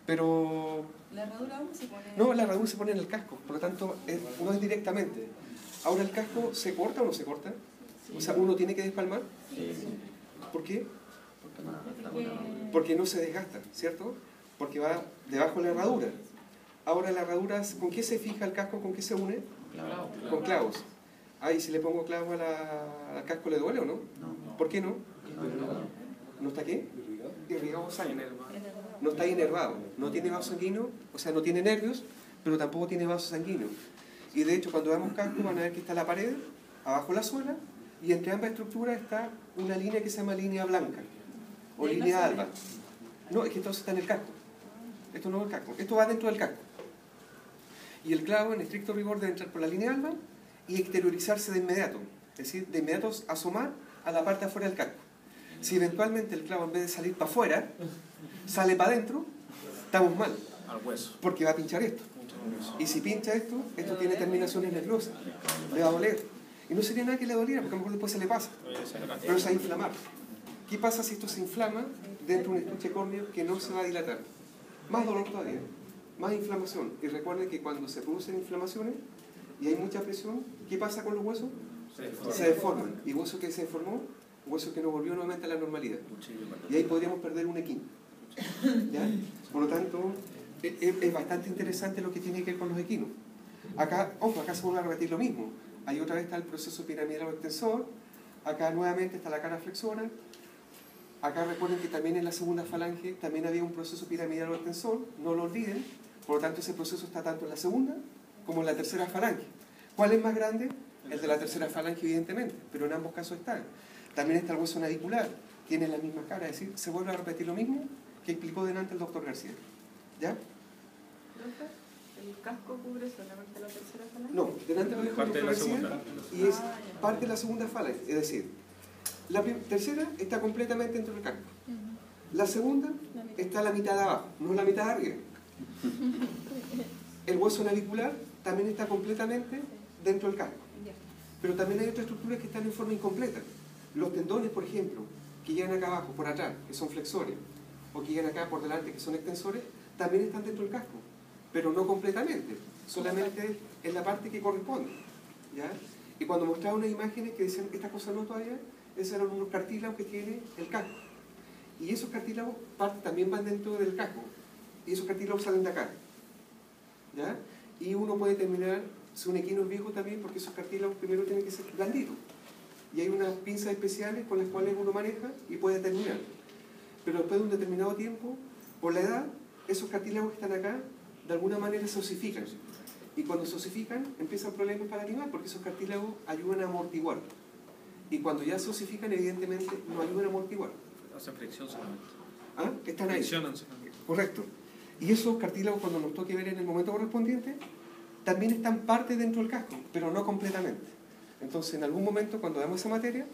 A: Pero
C: ¿La herradura dónde se pone?
A: no, la herradura se pone en el casco, por lo tanto no es directamente. Ahora, ¿el casco se corta o no se corta? O sea, ¿uno tiene que despalmar? ¿Por qué? Porque no se desgasta, ¿cierto? Porque va debajo de la herradura. Ahora, la herradura, ¿con qué se fija el casco? ¿Con qué se une? Con clavos. Ah, ¿y si le pongo clavos al casco le duele o no? ¿Por qué no? ¿No está qué? Irrigado sangre. No está inervado. No tiene vaso sanguíneo, o sea, no tiene nervios, pero tampoco tiene vaso sanguíneo. Y de hecho, cuando veamos casco, van a ver que está la pared, abajo la suela, y entre ambas estructuras está una línea que se llama línea blanca, o línea alba. No, es que entonces está en el casco. Esto no es el casco, esto va dentro del casco. Y el clavo, en estricto rigor, debe entrar por la línea alba y exteriorizarse de inmediato. Es decir, de inmediato asomar a la parte afuera del casco. Si eventualmente el clavo, en vez de salir para afuera, sale para adentro, estamos mal.
D: Al hueso.
A: Porque va a pinchar esto. Y si pincha esto, esto tiene terminaciones nerviosas. Le va a doler. Y no sería nada que le doliera, porque a lo mejor después se le pasa. Pero se va a inflamar. ¿Qué pasa si esto se inflama dentro de un estuche córneo que no se va a dilatar? Más dolor todavía, más inflamación. Y recuerden que cuando se producen inflamaciones y hay mucha presión, ¿qué pasa con los huesos? Se deforman. Y hueso que se deformó, hueso que no volvió nuevamente a la normalidad. Y ahí podríamos perder un equino. ¿Ya? Por lo tanto, es bastante interesante lo que tiene que ver con los equinos. Acá, ojo, acá se vuelve a repetir lo mismo. Ahí otra vez está el proceso piramidal o extensor. Acá nuevamente está la cara flexora. Acá recuerden que también en la segunda falange también había un proceso piramidal o extensor, no lo olviden. Por lo tanto, ese proceso está tanto en la segunda como en la tercera falange. ¿Cuál es más grande? El de la tercera falange, evidentemente, pero en ambos casos están. También está el hueso navicular, tiene la misma cara, es decir, se vuelve a repetir lo mismo que explicó delante el doctor García. ¿Ya?
C: ¿El casco cubre solamente la tercera falange?
A: No, delante lo dijo el
D: Parte de
A: doctor
D: la
A: García
D: segunda.
A: y es parte de la segunda falange, es decir, la tercera está completamente dentro del casco. La segunda está a la mitad de abajo, no la mitad de arriba. El hueso navicular también está completamente dentro del casco. Pero también hay otras estructuras que están en forma incompleta. Los tendones, por ejemplo, que llegan acá abajo, por atrás, que son flexores, o que llegan acá por delante, que son extensores, también están dentro del casco, pero no completamente, solamente en la parte que corresponde. ¿Ya? Y cuando mostraba unas imágenes que decían estas cosas no todavía, esos eran unos cartílagos que tiene el casco. Y esos cartílagos también van dentro del casco, y esos cartílagos salen de acá. ¿Ya? Y uno puede terminar, si un equino es viejo también, porque esos cartílagos primero tienen que ser blanditos. Y hay unas pinzas especiales con las cuales uno maneja y puede terminar. Pero después de un determinado tiempo, por la edad, esos cartílagos que están acá, de alguna manera se osifican. Y cuando se osifican, empiezan problemas para el animal, porque esos cartílagos ayudan a amortiguar. Y cuando ya se osifican, evidentemente, no ayudan a amortiguar.
D: Hacen fricción solamente.
A: ¿Ah? Están ahí.
D: Friccionan solamente.
A: Correcto. Y esos cartílagos, cuando nos toque ver en el momento correspondiente, también están parte dentro del casco, pero no completamente. Entonces, en algún momento, cuando damos esa materia,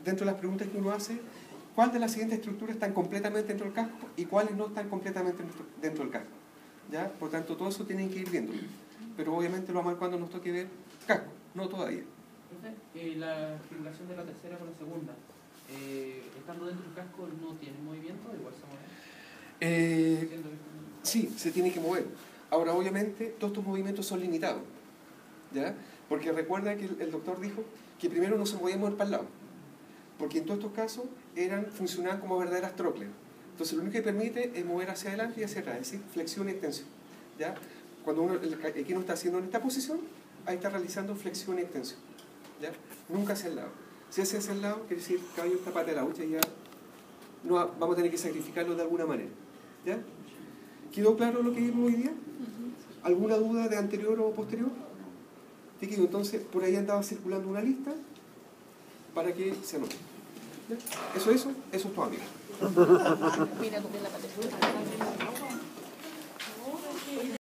A: dentro de las preguntas que uno hace, ¿cuál de las siguientes estructuras están completamente dentro del casco y cuáles no están completamente dentro del casco? ¿Ya? Por tanto, todo eso tienen que ir viendo. Pero obviamente lo vamos a ver cuando nos toque ver casco, no todavía.
E: Profe, la figuración de la tercera con la segunda, estando dentro del casco, ¿no tiene movimiento? Igual se mueve.
A: Sí, se tiene que mover. Ahora, obviamente, todos estos movimientos son limitados, ¿ya? Porque recuerda que el doctor dijo que primero no se podía mover para el lado, porque en todos estos casos funcionaban como verdaderas trócleas. Entonces, lo único que permite es mover hacia adelante y hacia atrás, es decir, flexión y extensión, ¿ya? Cuando el equino está haciendo en esta posición, ahí está realizando flexión y extensión, ¿ya? Nunca hacia el lado. Si hace hacia el lado, quiere decir que caballo está parte de la hucha y ya no, vamos a tener que sacrificarlo de alguna manera, ¿ya? ¿Quedó claro lo que vimos hoy día? ¿Alguna duda de anterior o posterior? Entonces, por ahí andaba circulando una lista para que se anote. ¿Ya? Eso es todo, amigos.
C: Mira, copié la patente.